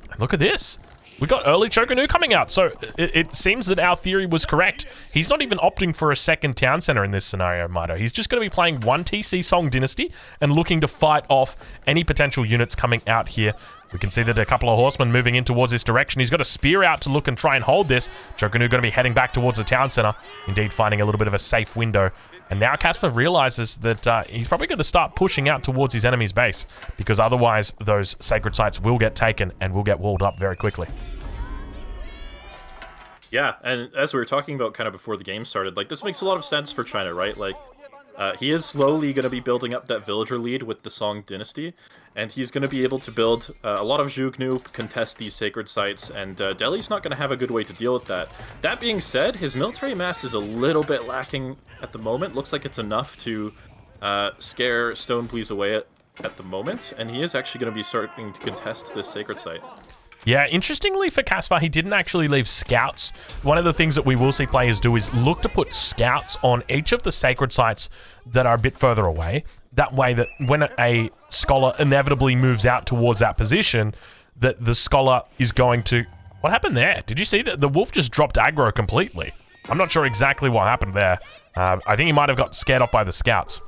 And look at this. We got early Chokanu coming out, so it seems that our theory was correct. He's not even opting for a second town center in this scenario, Mitoe. He's just going to be playing 1 TC Song Dynasty and looking to fight off any potential units coming out here. We can see that a couple of horsemen moving in towards this direction. He's got a spear out to look and try and hold this. Chokanu going to be heading back towards the town center, indeed finding a little bit of a safe window. And now Kasva realizes that he's probably going to start pushing out towards his enemy's base, because otherwise those sacred sites will get taken and will get walled up very quickly. Yeah, and as we were talking about kind of before the game started, like, this makes a lot of sense for China, right? Like, he is slowly going to be building up that villager lead with the Song Dynasty, and he's going to be able to build a lot of Zhugnu, contest these sacred sites, and Delhi's not going to have a good way to deal with that. That being said, his military mass is a little bit lacking at the moment. Looks like it's enough to scare StonePlease away at the moment, and he is actually going to be starting to contest this sacred site. Yeah, interestingly for Kasva, he didn't actually leave scouts. One of the things that we will see players do is look to put scouts on each of the sacred sites that are a bit further away. That way that when a scholar inevitably moves out towards that position, that the scholar is going to... What happened there? Did you see that? The wolf just dropped aggro completely. I'm not sure exactly what happened there. I think he might have got scared off by the scouts.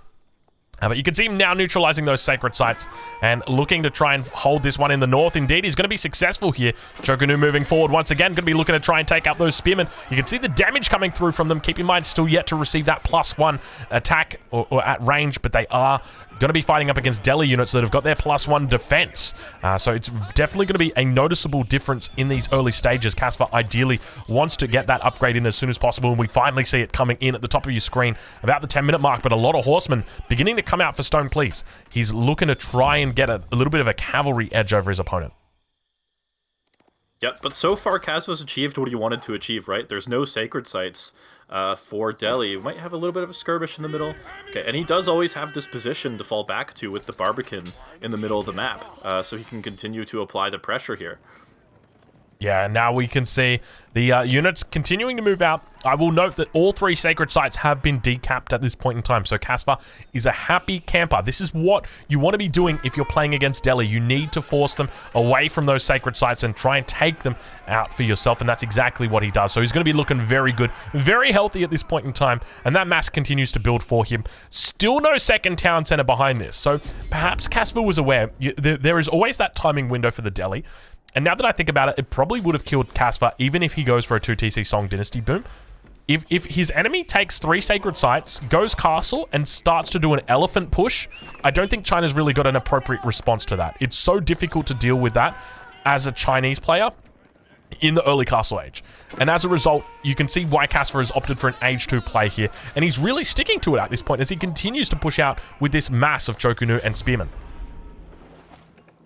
But you can see him now neutralizing those sacred sites and looking to try and hold this one in the north. Indeed, he's going to be successful here. Chokanu moving forward once again, going to be looking to try and take out those spearmen. You can see the damage coming through from them. Keep in mind, still yet to receive that +1 attack or at range, but they are going to be fighting up against Delhi units that have got their +1 defense. So it's definitely going to be a noticeable difference in these early stages. Kasva ideally wants to get that upgrade in as soon as possible, and we finally see it coming in at the top of your screen about the 10-minute mark, but a lot of horsemen beginning to come out for StonePlease. He's looking to try and get a little bit of a cavalry edge over his opponent. Yep, but so far Kasva's achieved what he wanted to achieve, right? There's no sacred sites for Delhi. We might have a little bit of a skirmish in the middle. Okay, and he does always have this position to fall back to with the Barbican in the middle of the map, so he can continue to apply the pressure here. Yeah, now we can see the units continuing to move out. I will note that all 3 sacred sites have been decapped at this point in time, so Kasva is a happy camper. This is what you want to be doing if you're playing against Delhi. You need to force them away from those sacred sites and try and take them out for yourself, and that's exactly what he does. So he's going to be looking very good, very healthy at this point in time, and that mass continues to build for him. Still no second town center behind this, so perhaps Kasva was aware. There is always that timing window for the Delhi. And now that I think about it, it probably would have killed Kasva even if he goes for a 2TC Song Dynasty boom. If his enemy takes 3 sacred sites, goes castle, and starts to do an elephant push, I don't think China's really got an appropriate response to that. It's so difficult to deal with that as a Chinese player in the early castle age. And as a result, you can see why Kasva has opted for an age 2 play here. And he's really sticking to it at this point as he continues to push out with this mass of Chokunu and Spearmen.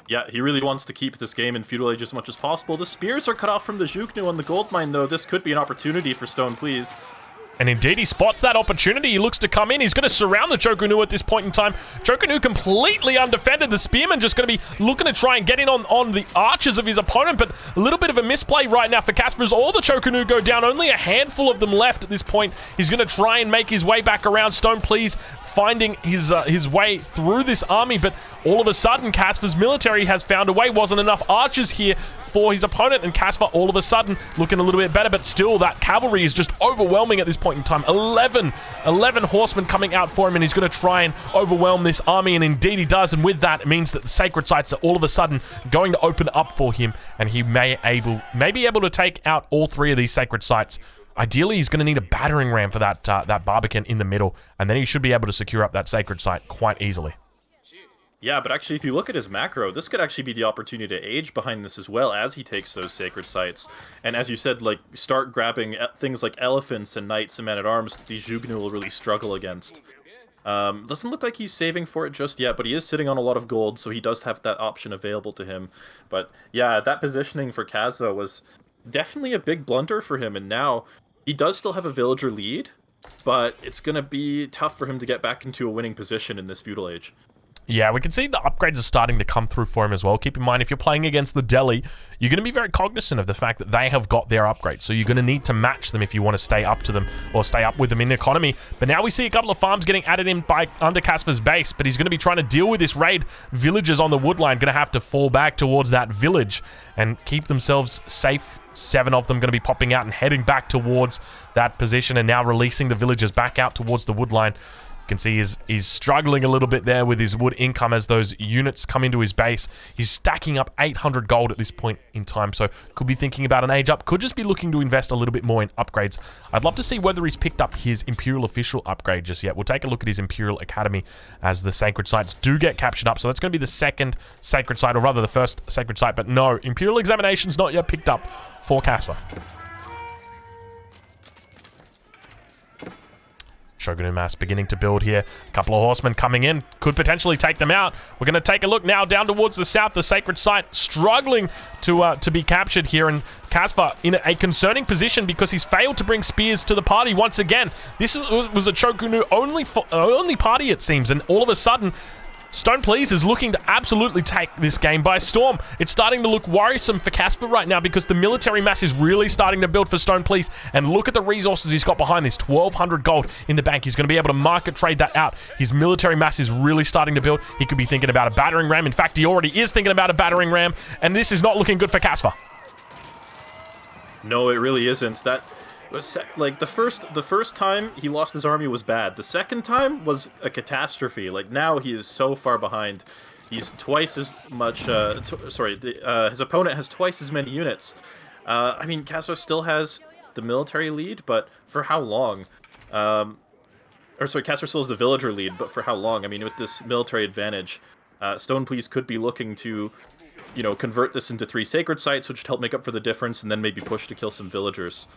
Yeah, he really wants to keep this game in Feudal Age as much as possible. The spears are cut off from the Zhuknu on the gold mine, though. This could be an opportunity for StonePlease. And indeed, he spots that opportunity. He looks to come in. He's going to surround the Chokunu at this point in time. Chokunu completely undefended. The Spearman just going to be looking to try and get in on the archers of his opponent, but a little bit of a misplay right now for Kasva as all the Chokunu go down. Only a handful of them left at this point. He's going to try and make his way back around. StonePlease finding his way through this army, but all of a sudden, Kasva's military has found a way. Wasn't enough archers here for his opponent, and Kasva all of a sudden looking a little bit better, but still that cavalry is just overwhelming at this point in time. 11 horsemen coming out for him, and he's going to try and overwhelm this army, and indeed he does. And with that, it means that the sacred sites are all of a sudden going to open up for him, and he may be able to take out all 3 of these sacred sites. Ideally, he's going to need a battering ram for that Barbican in the middle, and then he should be able to secure up that sacred site quite easily. Yeah, but actually, if you look at his macro, this could actually be the opportunity to age behind this as well as he takes those sacred sites. And as you said, like, start grabbing things like elephants and knights and men-at-arms that these Zhugnu will really struggle against. Doesn't look like he's saving for it just yet, but he is sitting on a lot of gold, so he does have that option available to him. But yeah, that positioning for Kasva was definitely a big blunder for him, and now he does still have a villager lead, but it's going to be tough for him to get back into a winning position in this feudal age. Yeah, we can see the upgrades are starting to come through for him as well. Keep in mind, if you're playing against the Delhi, you're going to be very cognizant of the fact that they have got their upgrades. So you're going to need to match them if you want to stay up to them or stay up with them in economy. But now we see a couple of farms getting added in by under Kasva's base, but he's going to be trying to deal with this raid. Villagers on the woodline going to have to fall back towards that village and keep themselves safe. 7 of them going to be popping out and heading back towards that position, and now releasing the villagers back out towards the woodline. You can see he's struggling a little bit there with his wood income as those units come into his base. He's stacking up 800 gold at this point in time, so could be thinking about an age up. Could just be looking to invest a little bit more in upgrades. I'd love to see whether he's picked up his Imperial Official upgrade just yet. We'll take a look at his Imperial Academy as the sacred sites do get captured up. So that's going to be the second sacred site, or rather the first sacred site. But no, Imperial Examination's not yet picked up for Kasva. Shogun mass beginning to build here. A couple of horsemen coming in. Could potentially take them out. We're going to take a look now down towards the south. The sacred site struggling to be captured here. And Kasva in a concerning position because he's failed to bring spears to the party once again. This was a Chokunu only party, it seems. And all of a sudden, StonePlease is looking to absolutely take this game by storm. It's starting to look worrisome for Kasva right now because the military mass is really starting to build for StonePlease. And look at the resources he's got behind this. 1,200 gold in the bank. He's going to be able to market trade that out. His military mass is really starting to build. He could be thinking about a battering ram. In fact, he already is thinking about a battering ram. And this is not looking good for Kasva. No, it really isn't. That was like the first time he lost his army was bad. The second time was a catastrophe. Like now he is so far behind. He's twice as much. His opponent has twice as many units. I mean, Kasva still has the military lead, but for how long? Kasva still has the villager lead, but for how long? I mean, with this military advantage, StonePlease could be looking to, convert this into 3 sacred sites, which would help make up for the difference, and then maybe push to kill some villagers.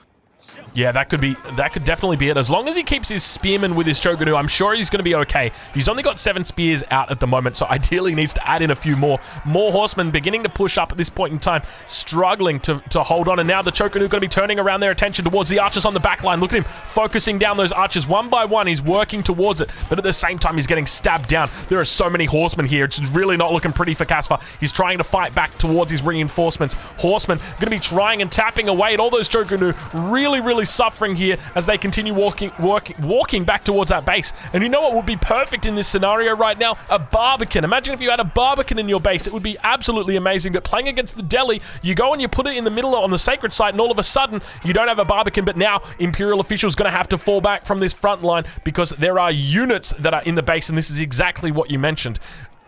Yeah, that could definitely be it. As long as he keeps his spearman with his Chogunu, I'm sure he's going to be okay. He's only got 7 spears out at the moment, so ideally he needs to add in a few more. More horsemen beginning to push up at this point in time, struggling to hold on. And now the Chogunu going to be turning around their attention towards the archers on the back line. Look at him focusing down those archers one by one. He's working towards it, but at the same time, he's getting stabbed down. There are so many horsemen here. It's really not looking pretty for Kasva. He's trying to fight back towards his reinforcements. Horsemen going to be trying and tapping away at all those Chogunu. Really suffering here as they continue walking back towards that base. And you know what would be perfect in this scenario right now? A Barbican. Imagine if you had a Barbican in your base. It would be absolutely amazing. But playing against the Delhi, you go and you put it in the middle on the sacred site, and all of a sudden you don't have a Barbican. But now Imperial officials going to have to fall back from this front line because there are units that are in the base, and this is exactly what you mentioned.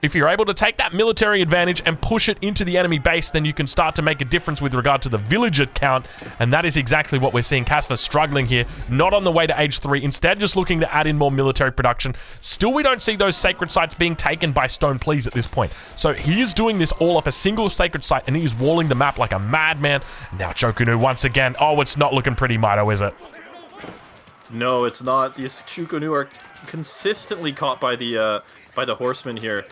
If you're able to take that military advantage and push it into the enemy base, then you can start to make a difference with regard to the villager count, and that is exactly what we're seeing. Kasva struggling here, not on the way to age 3, instead just looking to add in more military production. Still, we don't see those sacred sites being taken by StonePlease at this point. So he is doing this all off a single sacred site, and he is walling the map like a madman. Now Chokunu once again. Oh, it's not looking pretty, Mitoe, is it? No, it's not. These Chukunu are consistently caught by the horsemen here.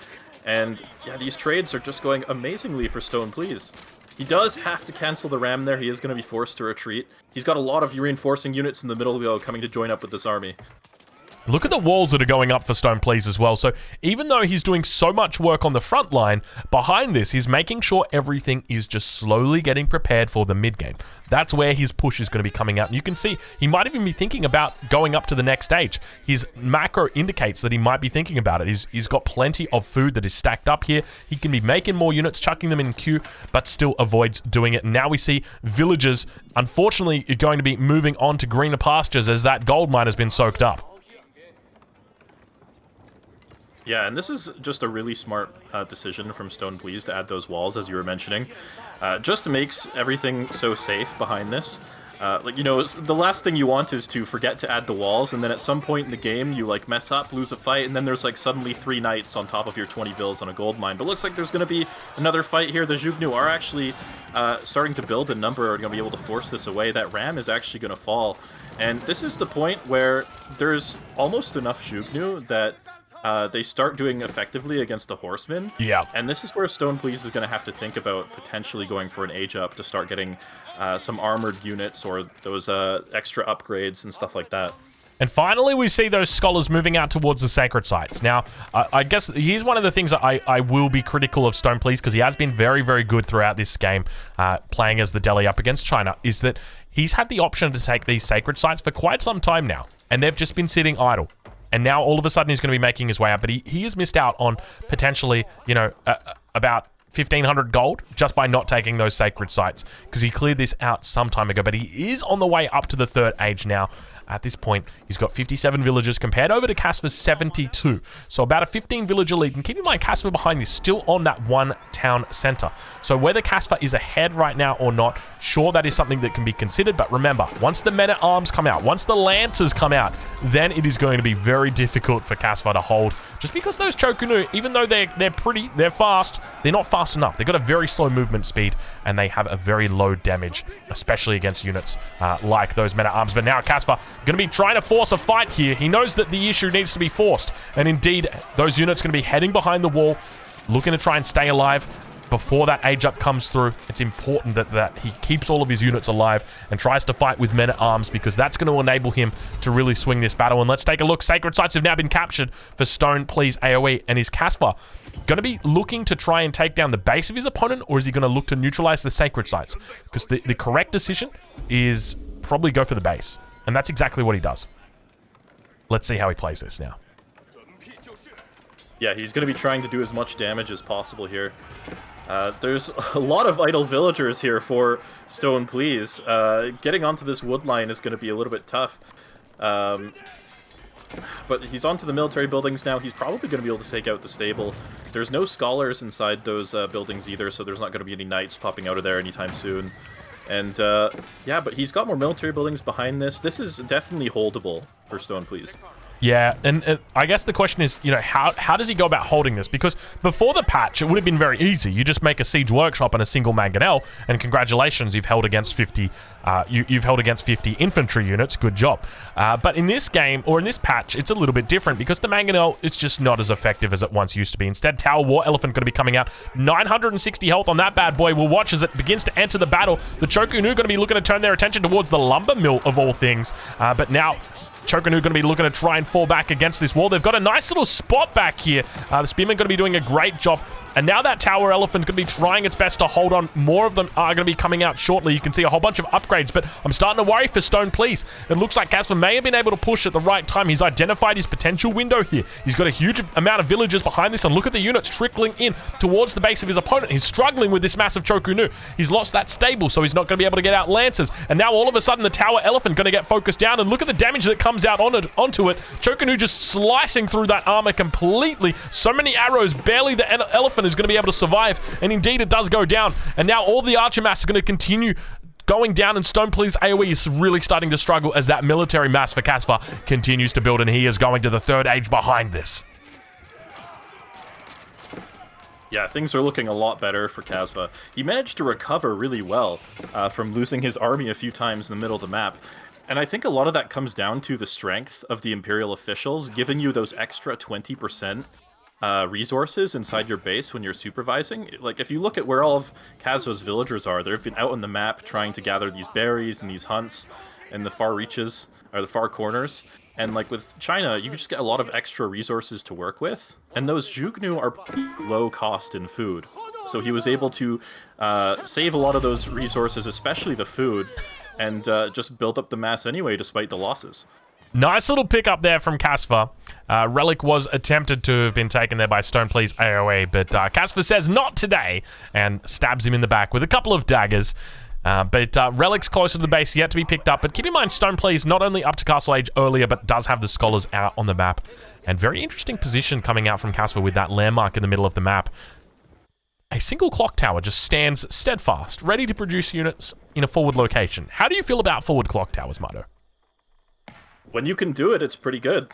And yeah, these trades are just going amazingly for StonePlease. He does have to cancel the ram there. He is going to be forced to retreat. He's got a lot of reinforcing units in the middle though coming to join up with this army. Look at the walls that are going up for StonePlease as well. So even though he's doing so much work on the front line, behind this, he's making sure everything is just slowly getting prepared for the mid-game. That's where his push is going to be coming out. And you can see he might even be thinking about going up to the next stage. His macro indicates that he might be thinking about it. He's got plenty of food that is stacked up here. He can be making more units, chucking them in queue, but still avoids doing it. And now we see villagers, unfortunately, going to be moving on to greener pastures as that gold mine has been soaked up. Yeah, and this is just a really smart decision from StonePlease to add those walls, as you were mentioning. Just makes everything so safe behind this. Like, you know, the last thing you want is to forget to add the walls, and then at some point in the game, you, like, mess up, lose a fight, and then there's, like, suddenly 3 knights on top of your 20 vills on a gold mine. But it looks like there's going to be another fight here. The Zhugnu are actually starting to build a number, are going to be able to force this away. That ram is actually going to fall. And this is the point where there's almost enough Zhugnu that they start doing effectively against the horsemen. Yeah. And this is where StonePlease is going to have to think about potentially going for an age up to start getting some armored units or those extra upgrades and stuff like that. And finally, we see those scholars moving out towards the sacred sites. Now, I guess here's one of the things that I will be critical of StonePlease, because he has been very good throughout this game, playing as the Delhi up against China, is that he's had the option to take these sacred sites for quite some time now, and they've just been sitting idle. And now all of a sudden he's going to be making his way up, but he has missed out on potentially, you know, about 1,500 gold just by not taking those sacred sites, because he cleared this out some time ago. But he is on the way up to the 3rd age now. At this point, he's got 57 villagers compared over to Kasva's 72. So about a 15 villager lead. And keep in mind, Kasva behind this still on that 1 town center. So whether Kasva is ahead right now or not, sure, that is something that can be considered. But remember, once the men-at-arms come out, once the lancers come out, then it is going to be very difficult for Kasva to hold. Just because those Chokunu, even though they're fast, they're not fast enough. They've got a very slow movement speed, and they have a very low damage, especially against units like those men-at-arms. But now Kasva going to be trying to force a fight here. He knows that the issue needs to be forced, and indeed, those units going to be heading behind the wall, looking to try and stay alive before that age up comes through. It's important that he keeps all of his units alive and tries to fight with men-at-arms, because that's going to enable him to really swing this battle. And let's take a look. Sacred sites have now been captured for StonePlease AoE, and is Kasva going to be looking to try and take down the base of his opponent, or is he going to look to neutralize the sacred sites? Because the correct decision is probably go for the base. And that's exactly what he does. Let's see how he plays this now. Yeah, he's going to be trying to do as much damage as possible here. There's a lot of idle villagers here for StonePlease. Getting onto this wood line is going to be a little bit tough. But he's onto the military buildings now. He's probably going to be able to take out the stable. There's no scholars inside those buildings either, so there's not going to be any knights popping out of there anytime soon. And, yeah, but he's got more military buildings behind this. This is definitely holdable for StonePlease. Yeah, and I guess the question is, you know, how does he go about holding this? Because before the patch, it would have been very easy. You just make a siege workshop and a single mangonel, and congratulations, you've held against 50. You've held against 50 infantry units. Good job. But in this game, or in this patch, it's a little bit different because the mangonel is just not as effective as it once used to be. Instead, Tower War Elephant going to be coming out. 960 health on that bad boy. We'll watch as it begins to enter the battle. The Chokunu going to be looking to turn their attention towards the lumber mill of all things. But now Chokunu going to be looking to try and fall back against this wall. They've got a nice little spot back here. The Spearman going to be doing a great job. And now that Tower Elephant going to be trying its best to hold on. More of them are going to be coming out shortly. You can see a whole bunch of upgrades, but I'm starting to worry for StonePlease. It looks like Kasva may have been able to push at the right time. He's identified his potential window here. He's got a huge amount of villagers behind this, and look at the units trickling in towards the base of his opponent. He's struggling with this massive Chokunu. He's lost that stable, so he's not going to be able to get out Lancers. And now all of a sudden, the Tower Elephant going to get focused down, and look at the damage that comes out onto it. Chokunu just slicing through that armor completely. So many arrows, barely the elephant is going to be able to survive. And indeed, it does go down. And now all the archer mass is going to continue going down, and StonePlease AoE is really starting to struggle as that military mass for Kasva continues to build, and he is going to the third age behind this. Yeah, things are looking a lot better for Kasva. He managed to recover really well from losing his army a few times in the middle of the map. And I think a lot of that comes down to the strength of the Imperial officials, giving you those extra 20% resources inside your base when you're supervising. Like, if you look at where all of Kasva's villagers are, they've been out on the map trying to gather these berries and these hunts in the far reaches, or the far corners. And like with China, you just get a lot of extra resources to work with. And those Jugnu are pretty low cost in food. So he was able to save a lot of those resources, especially the food, and just build up the mass anyway, despite the losses. Nice little pick up there from Kasva. Relic was attempted to have been taken there by StonePlease AoE, but Kasva says not today and stabs him in the back with a couple of daggers. But Relic's closer to the base, yet to be picked up. But keep in mind, StonePlease not only up to Castle Age earlier, but does have the Scholars out on the map. And very interesting position coming out from Kasva with that landmark in the middle of the map. A single clock tower just stands steadfast, ready to produce units in a forward location. How do you feel about forward clock towers, Mitoe? When you can do it, it's pretty good.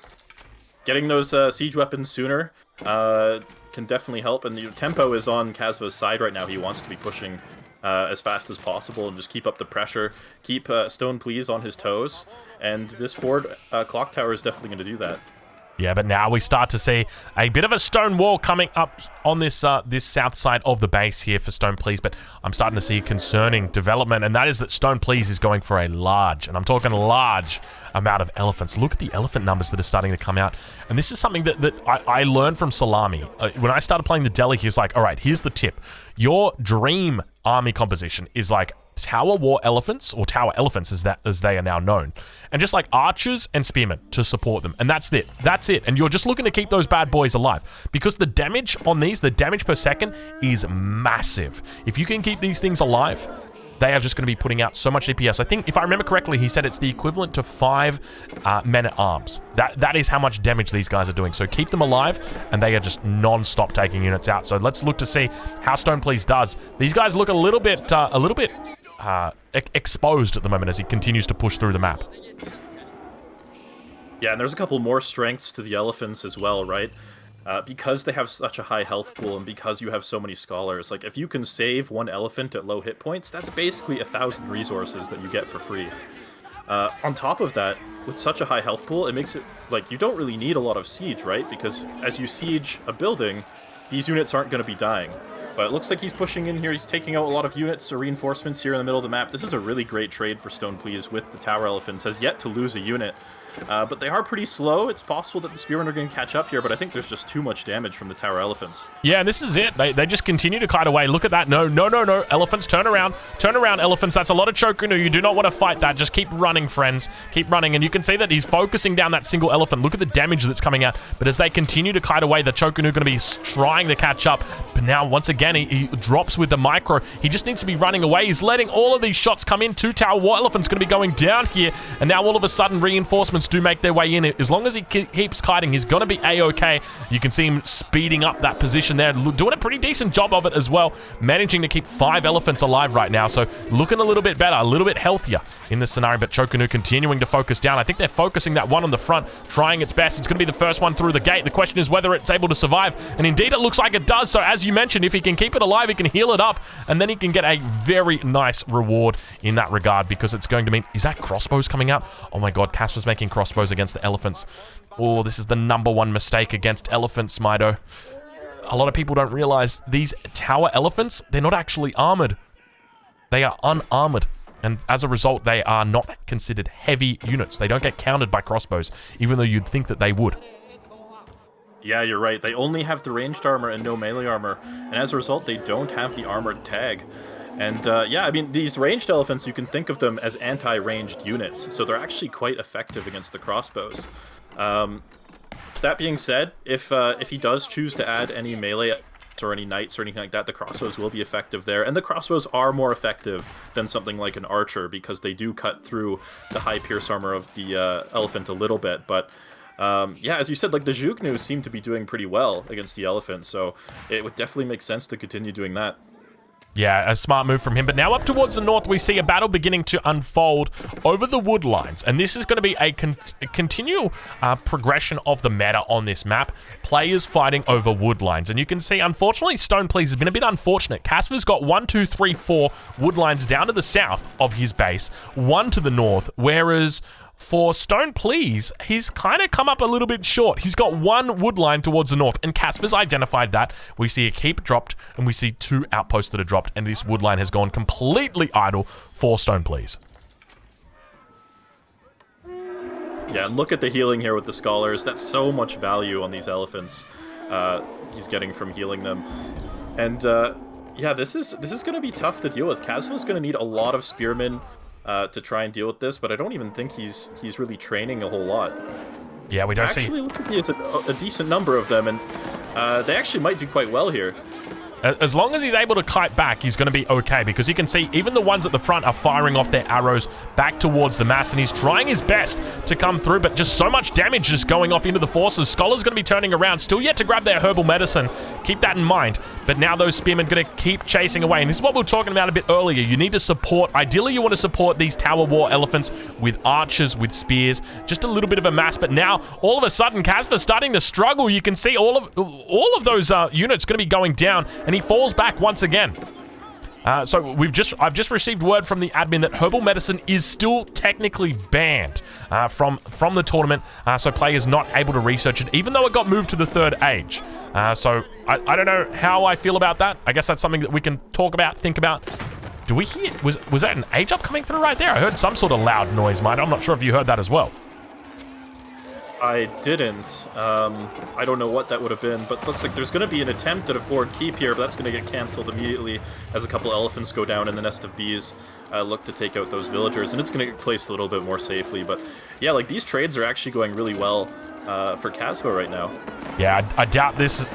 Getting those siege weapons sooner can definitely help, and the tempo is on Kasva's side right now. He wants to be pushing as fast as possible and just keep up the pressure, keep StonePlease on his toes, and this forward clock tower is definitely going to do that. Yeah, but now we start to see a bit of a stone wall coming up on this this south side of the base here for StonePlease, but I'm starting to see a concerning development, and that is that StonePlease is going for a large, and I'm talking large, amount of elephants. Look at the elephant numbers that are starting to come out, and this is something that I learned from Salami. When I started playing the Delhi, he's like, all right, here's the tip. Your dream army composition is like Tower War Elephants, or Tower Elephants as they are now known, and just like archers and spearmen to support them, and that's it. And you're just looking to keep those bad boys alive, because the damage on these, the damage per second is massive. If you can keep these things alive, they are just going to be putting out so much DPS. I think, if I remember correctly, he said it's the equivalent to 5 men-at-arms. That is how much damage these guys are doing. So keep them alive, and they are just non-stop taking units out. So let's look to see how StonePlease does. These guys look a little bit exposed at the moment as he continues to push through the map. Yeah, and there's a couple more strengths to the elephants as well, right? Because they have such a high health pool and because you have so many scholars, like if you can save one elephant at low hit points, that's basically 1,000 resources that you get for free. On top of that, with such a high health pool, it makes it like you don't really need a lot of siege, right? Because as you siege a building, these units aren't going to be dying. But it looks like he's pushing in here. He's taking out a lot of units or reinforcements here in the middle of the map. This is a really great trade for StonePlease with the Tower Elephants. Has yet to lose a unit. But they are pretty slow. It's possible that the Spearmen are going to catch up here, but I think there's just too much damage from the Tower Elephants. Yeah, and this is it. They just continue to kite away. Look at that. No. Elephants, turn around. Turn around, elephants. That's a lot of Chokunu. You do not want to fight that. Just keep running, friends. Keep running. And you can see that he's focusing down that single elephant. Look at the damage that's coming out. But as they continue to kite away, the Chokunu are going to be trying to catch up. But now, once again, he drops with the micro. He just needs to be running away. He's letting all of these shots come in. 2 Tower War Elephants going to be going down here. And now, all of a sudden, reinforcements elephants do make their way in, as long as he keeps kiting, he's going to be A-okay. You can see him speeding up that position there, doing a pretty decent job of it as well, managing to keep 5 elephants alive right now. So looking a little bit better, a little bit healthier in this scenario, but Chokanu continuing to focus down. I think they're focusing that one on the front, trying its best. It's going to be the first one through the gate. The question is whether it's able to survive, and indeed it looks like it does. So as you mentioned, if he can keep it alive, he can heal it up, and then he can get a very nice reward in that regard, because it's going to mean, is that crossbows coming out? Oh my god, Kasva's making crossbows against the elephants. Oh, this is the #1 mistake against elephants, Mitoe. A lot of people don't realize these tower elephants, they're not actually armored. They are unarmored. And as a result, they are not considered heavy units. They don't get counted by crossbows, even though you'd think that they would. Yeah, you're right. They only have the ranged armor and no melee armor. And as a result, they don't have the armored tag. And yeah, I mean, these ranged elephants, you can think of them as anti-ranged units. So they're actually quite effective against the crossbows. That being said, if he does choose to add any melee or any knights or anything like that, the crossbows will be effective there. And the crossbows are more effective than something like an archer, because they do cut through the high pierce armor of the elephant a little bit. But yeah, as you said, like, the Zhugnu seem to be doing pretty well against the elephant, so it would definitely make sense to continue doing that. Yeah, a smart move from him. But now up towards the north, we see a battle beginning to unfold over the wood lines. And this is going to be a continual progression of the meta on this map. Players fighting over wood lines. And you can see, unfortunately, StonePlease has been a bit unfortunate. Kasva's got 1, 2, 3, 4 wood lines down to the south of his base, 1 to the north, whereas for StonePlease, he's kind of come up a little bit short. He's got 1 wood line towards the north, and Kasva's identified that. We see a keep dropped, and we see 2 outposts that are dropped, and this wood line has gone completely idle for StonePlease. Yeah, and look at the healing here with the scholars. That's so much value on these elephants he's getting from healing them. And yeah, this is going to be tough to deal with. Kasva's going to need a lot of spearmen to try and deal with this, but I don't even think he's really training a whole lot. Yeah, we don't see... Actually, look at a decent number of them, and they actually might do quite well here. As long as he's able to kite back, he's going to be okay, because you can see even the ones at the front are firing off their arrows back towards the mass, and he's trying his best to come through, but just so much damage just going off into the forces. Scholar's going to be turning around, still yet to grab their herbal medicine. Keep that in mind. But now those spearmen are going to keep chasing away, and this is what we were talking about a bit earlier. You need to support, ideally you want to support these tower war elephants with archers, with spears, just a little bit of a mass, but now all of a sudden Kasva's starting to struggle. You can see all of those units going to be going down, and he falls back once again. So I've just received word from the admin that herbal medicine is still technically banned from the tournament, so players not able to research it, even though it got moved to the 3rd age. So I don't know how I feel about that. I guess that's something that we can talk about, think about. Do we hear? Was that an age up coming through right there? I heard some sort of loud noise, mate. I'm not sure if you heard that as well. I didn't. I don't know what that would have been, but looks like there's going to be an attempt at a forward keep here, but that's going to get cancelled immediately as a couple elephants go down and the nest of bees look to take out those villagers, and it's going to get placed a little bit more safely. But yeah, like, these trades are actually going really well for Kasva right now. Yeah, I doubt this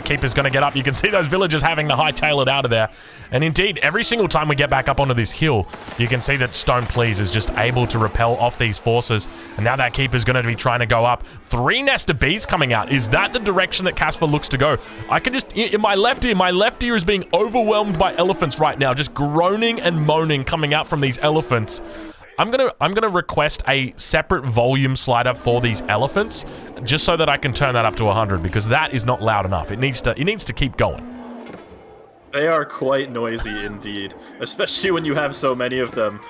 keep is going to get up. You can see those villagers having to hightail it out of there. And indeed, every single time we get back up onto this hill, you can see that StonePlease is just able to repel off these forces. And now that keep is going to be trying to go up. 3 nest of bees coming out. Is that the direction that Kasva looks to go? I can just, in my left ear is being overwhelmed by elephants right now, just groaning and moaning coming out from these elephants. I'm gonna request a separate volume slider for these elephants, just so that I can turn that up to 100, because that is not loud enough. It needs to keep going. They are quite noisy indeed, especially when you have so many of them.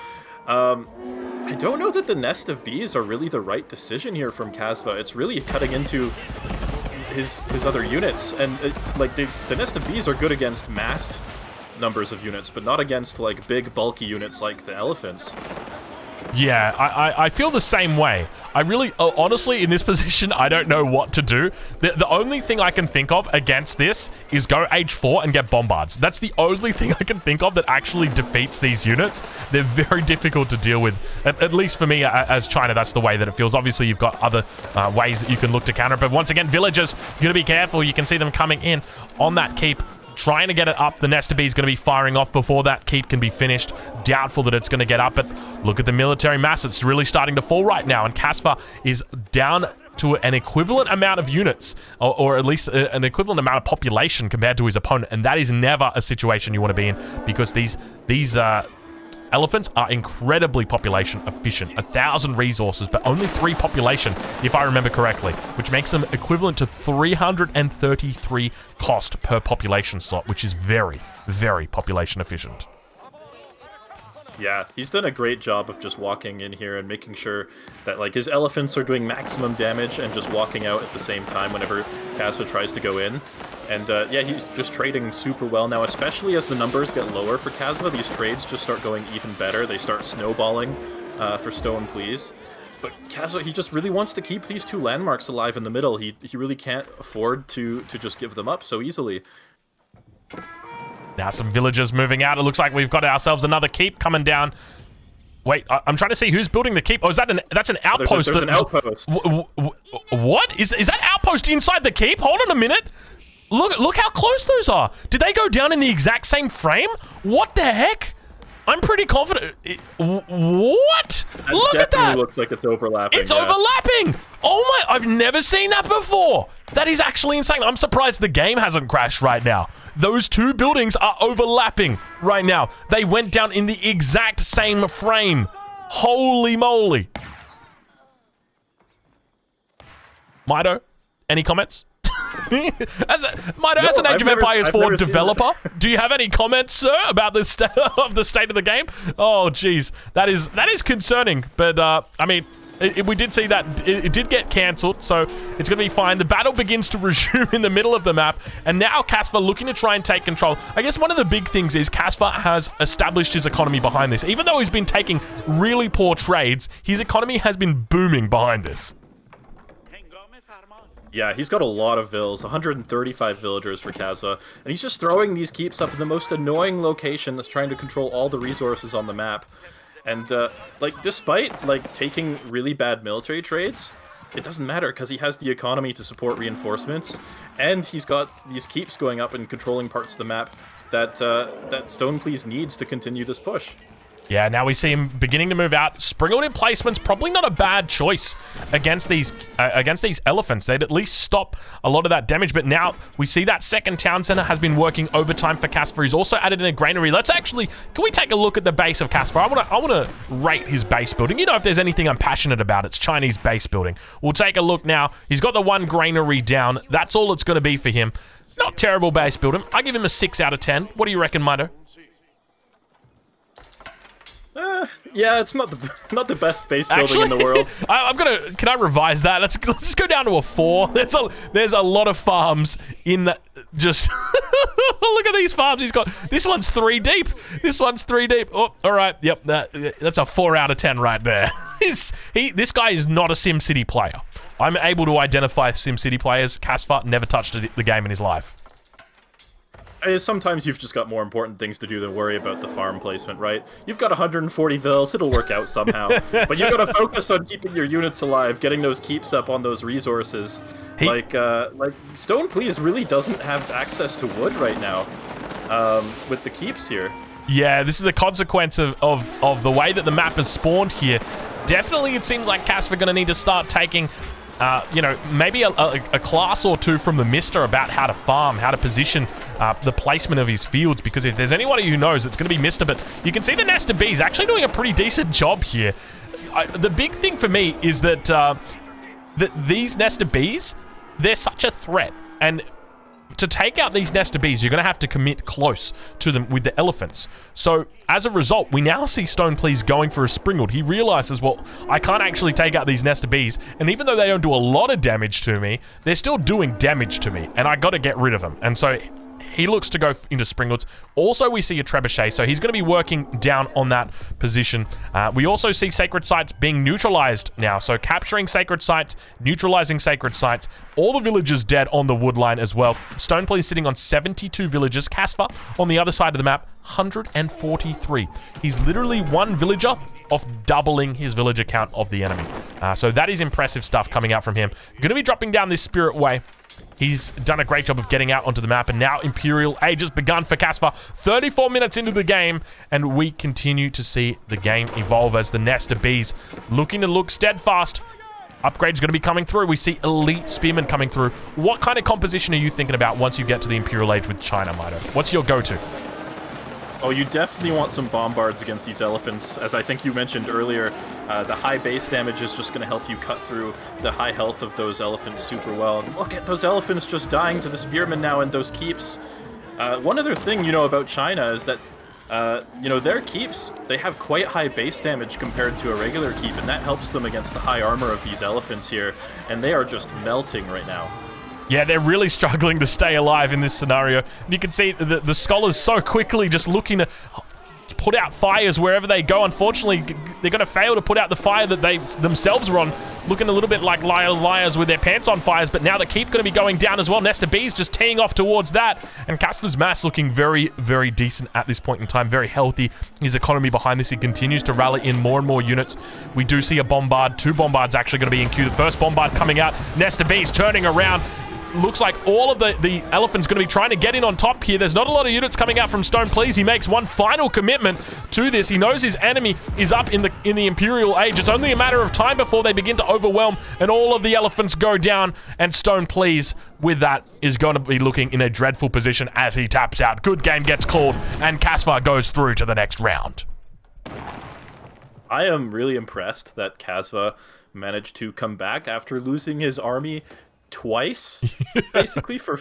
I don't know that the nest of bees are really the right decision here from Kasva. It's really cutting into his other units, and like the nest of bees are good against massed numbers of units, but not against like big bulky units like the elephants. Yeah, I feel the same way. I really, honestly, in this position, I don't know what to do. The only thing I can think of against this is go age 4 and get bombards. That's the only thing I can think of that actually defeats these units. They're very difficult to deal with, at least for me as China. That's the way that it feels. Obviously, you've got other ways that you can look to counter it, but once again, villagers, you're going to be careful. You can see them coming in on that keep, trying to get it up. The Nesta Bee is going to be firing off before that keep can be finished. Doubtful that it's going to get up, but look at the military mass. It's really starting to fall right now, and Kasva is down to an equivalent amount of units, or at least an equivalent amount of population compared to his opponent, and that is never a situation you want to be in, because these elephants are incredibly population efficient. 1,000 resources, but only 3 population, if I remember correctly, which makes them equivalent to 333 cost per population slot, which is very, very population efficient. Yeah, he's done a great job of just walking in here and making sure that, like, his elephants are doing maximum damage and just walking out at the same time whenever Kasva tries to go in. And, yeah, he's just trading super well now, especially as the numbers get lower for Kasva. These trades just start going even better. They start snowballing for StonePlease. But Kasva, he just really wants to keep these 2 landmarks alive in the middle. He really can't afford to just give them up so easily. Now some villagers moving out. It looks like we've got ourselves another keep coming down. Wait, I'm trying to see who's building the keep. Oh, is that that's an outpost? There's an outpost. What? Is that outpost inside the keep? Hold on a minute. Look how close those are. Did they go down in the exact same frame? What the heck? I'm pretty confident. What? Look at that. Looks like it's overlapping. It's overlapping. Oh my, I've never seen that before. That is actually insane. I'm surprised the game hasn't crashed right now. Those 2 buildings are overlapping right now. They went down in the exact same frame. Holy moly. Mitoe, any comments? as an Age of Empires 4 developer, do you have any comments, sir, about the state of the game? Oh, geez, that is concerning. But I mean, we did see that it did get cancelled, so it's going to be fine. The battle begins to resume in the middle of the map, and now Kasva looking to try and take control. I guess one of the big things is Kasva has established his economy behind this. Even though he's been taking really poor trades, his economy has been booming behind this. Yeah, he's got a lot of vills, 135 villagers for Kasva, and he's just throwing these keeps up in the most annoying location that's trying to control all the resources on the map. And, like, despite, like, taking really bad military trades, it doesn't matter because he has the economy to support reinforcements, and he's got these keeps going up and controlling parts of the map that, that StonePlease needs to continue this push. Yeah, now we see him beginning to move out. Sprinkled in placement's probably not a bad choice against these elephants. They'd at least stop a lot of that damage. But now we see that second town center has been working overtime for Kasva. He's also added in a granary. Let's actually, can we take a look at the base of Kasva? I want to rate his base building. You know, if there's anything I'm passionate about, it's Chinese base building. We'll take a look now. He's got the 1 granary down. That's all it's going to be for him. Not terrible base building. I give him a 6 out of 10. What do you reckon, Mitoe? Yeah, it's not the best base building in the world. Can I revise that? Let's go down to a 4. There's a lot of farms in that. Just look at these farms he's got. This one's 3 deep. This one's 3 deep. Oh, all right. Yep, that's a 4 out of 10 right there. This guy is not a SimCity player. I'm able to identify SimCity players. Kasva never touched the game in his life. Sometimes you've just got more important things to do than worry about the farm placement, right? You've got 140 vills, it'll work out somehow. But you've got to focus on keeping your units alive, getting those keeps up on those resources. Like StonePlease really doesn't have access to wood right now with the keeps here. Yeah, this is a consequence of the way that the map is spawned here. Definitely it seems like Kasva going to need to start taking you know, maybe a class or 2 from the Mister about how to farm, how to position the placement of his fields, because if there's anybody who knows, it's going to be Mister. But you can see the Nesta Bee is actually doing a pretty decent job here. The big thing for me is that, that these Nesta Bees, they're such a threat. And to take out these Nesta Bees, you're going to have to commit close to them with the elephants. So, as a result, we now see StonePlease going for a sprinkled. He realizes, well, I can't actually take out these Nesta Bees, and even though they don't do a lot of damage to me, they're still doing damage to me, and I got to get rid of them. And so he looks to go into sprinkleds. Also, we see a trebuchet, so he's going to be working down on that position. We also see sacred sites being neutralized now, so capturing sacred sites, neutralizing sacred sites, all the villagers dead on the wood line as well. StonePlease sitting on 72 villagers. Kasva on the other side of the map, 143. He's literally 1 villager off doubling his villager count of the enemy. So that is impressive stuff coming out from him. Going to be dropping down this Spirit Way. He's done a great job of getting out onto the map, and now Imperial Age has begun for Kasva. 34 minutes into the game, and we continue to see the game evolve as the Nest of Bees looking to look steadfast. Upgrade's going to be coming through. We see Elite Spearmen coming through. What kind of composition are you thinking about once you get to the Imperial Age with China, Mitoe? What's your go-to? Oh, you definitely want some bombards against these elephants. As I think you mentioned earlier, the high base damage is just going to help you cut through the high health of those elephants super well. And look at those elephants just dying to the spearmen now and those keeps. One other thing you know about China is that, you know, their keeps, they have quite high base damage compared to a regular keep, and that helps them against the high armor of these elephants here. And they are just melting right now. Yeah, they're really struggling to stay alive in this scenario. And you can see the scholars so quickly just looking to put out fires wherever they go. Unfortunately, they're going to fail to put out the fire that they themselves were on, looking a little bit like liars with their pants on fires, but now the keep going to be going down as well. Nest of Bees just teeing off towards that, and Kasva's mass looking very, very decent at this point in time, very healthy. His economy behind this, he continues to rally in more and more units. We do see a bombard, 2 bombards actually going to be in queue. The first bombard coming out, Nest of Bees turning around. Looks like all of the elephants going to be trying to get in on top here. There's not a lot of units coming out from StonePlease. He makes one final commitment to this. He knows his enemy is up in the Imperial Age. It's only a matter of time before they begin to overwhelm and all of the elephants go down. And StonePlease, with that, is going to be looking in a dreadful position as he taps out. Good game gets called, and Kasva goes through to the next round. I am really impressed that Kasva managed to come back after losing his army twice, basically for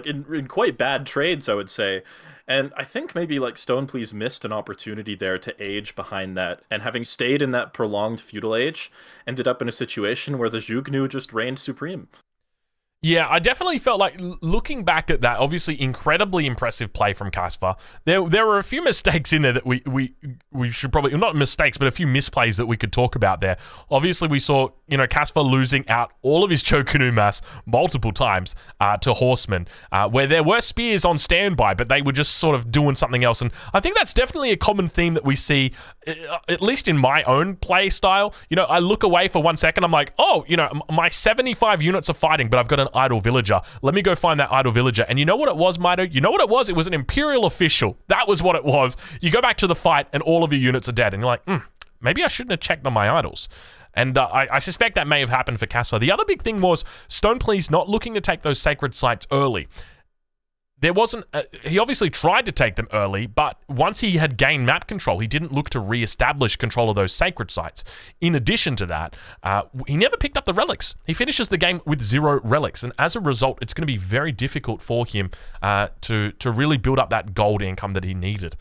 in quite bad trades, I would say. And I think maybe like StonePlease missed an opportunity there to age behind that, and having stayed in that prolonged feudal age, ended up in a situation where the Zhugnu just reigned supreme. Yeah, I definitely felt like, looking back at that, obviously incredibly impressive play from Kasva. There were a few mistakes in there that we should probably, not mistakes, but a few misplays that we could talk about there. Obviously, we saw, you know, Kasva losing out all of his Chokunu mass multiple times to horsemen, where there were spears on standby, but they were just sort of doing something else. And I think that's definitely a common theme that we see, at least in my own play style. You know, I look away for 1 second, I'm like, oh, you know, my 75 units are fighting, but I've got an idle villager. Let me go find that idle villager. And you know what it was, Mitoe? You know what it was? It was an Imperial official. That was what it was. You go back to the fight and all of your units are dead. And you're like, maybe I shouldn't have checked on my idols. And I suspect that may have happened for Kasva. The other big thing was StonePlease not looking to take those sacred sites early. There wasn't, he obviously tried to take them early, but once he had gained map control, he didn't look to re-establish control of those sacred sites. In addition to that, he never picked up the relics. He finishes the game with 0 relics, and as a result, it's going to be very difficult for him to really build up that gold income that he needed.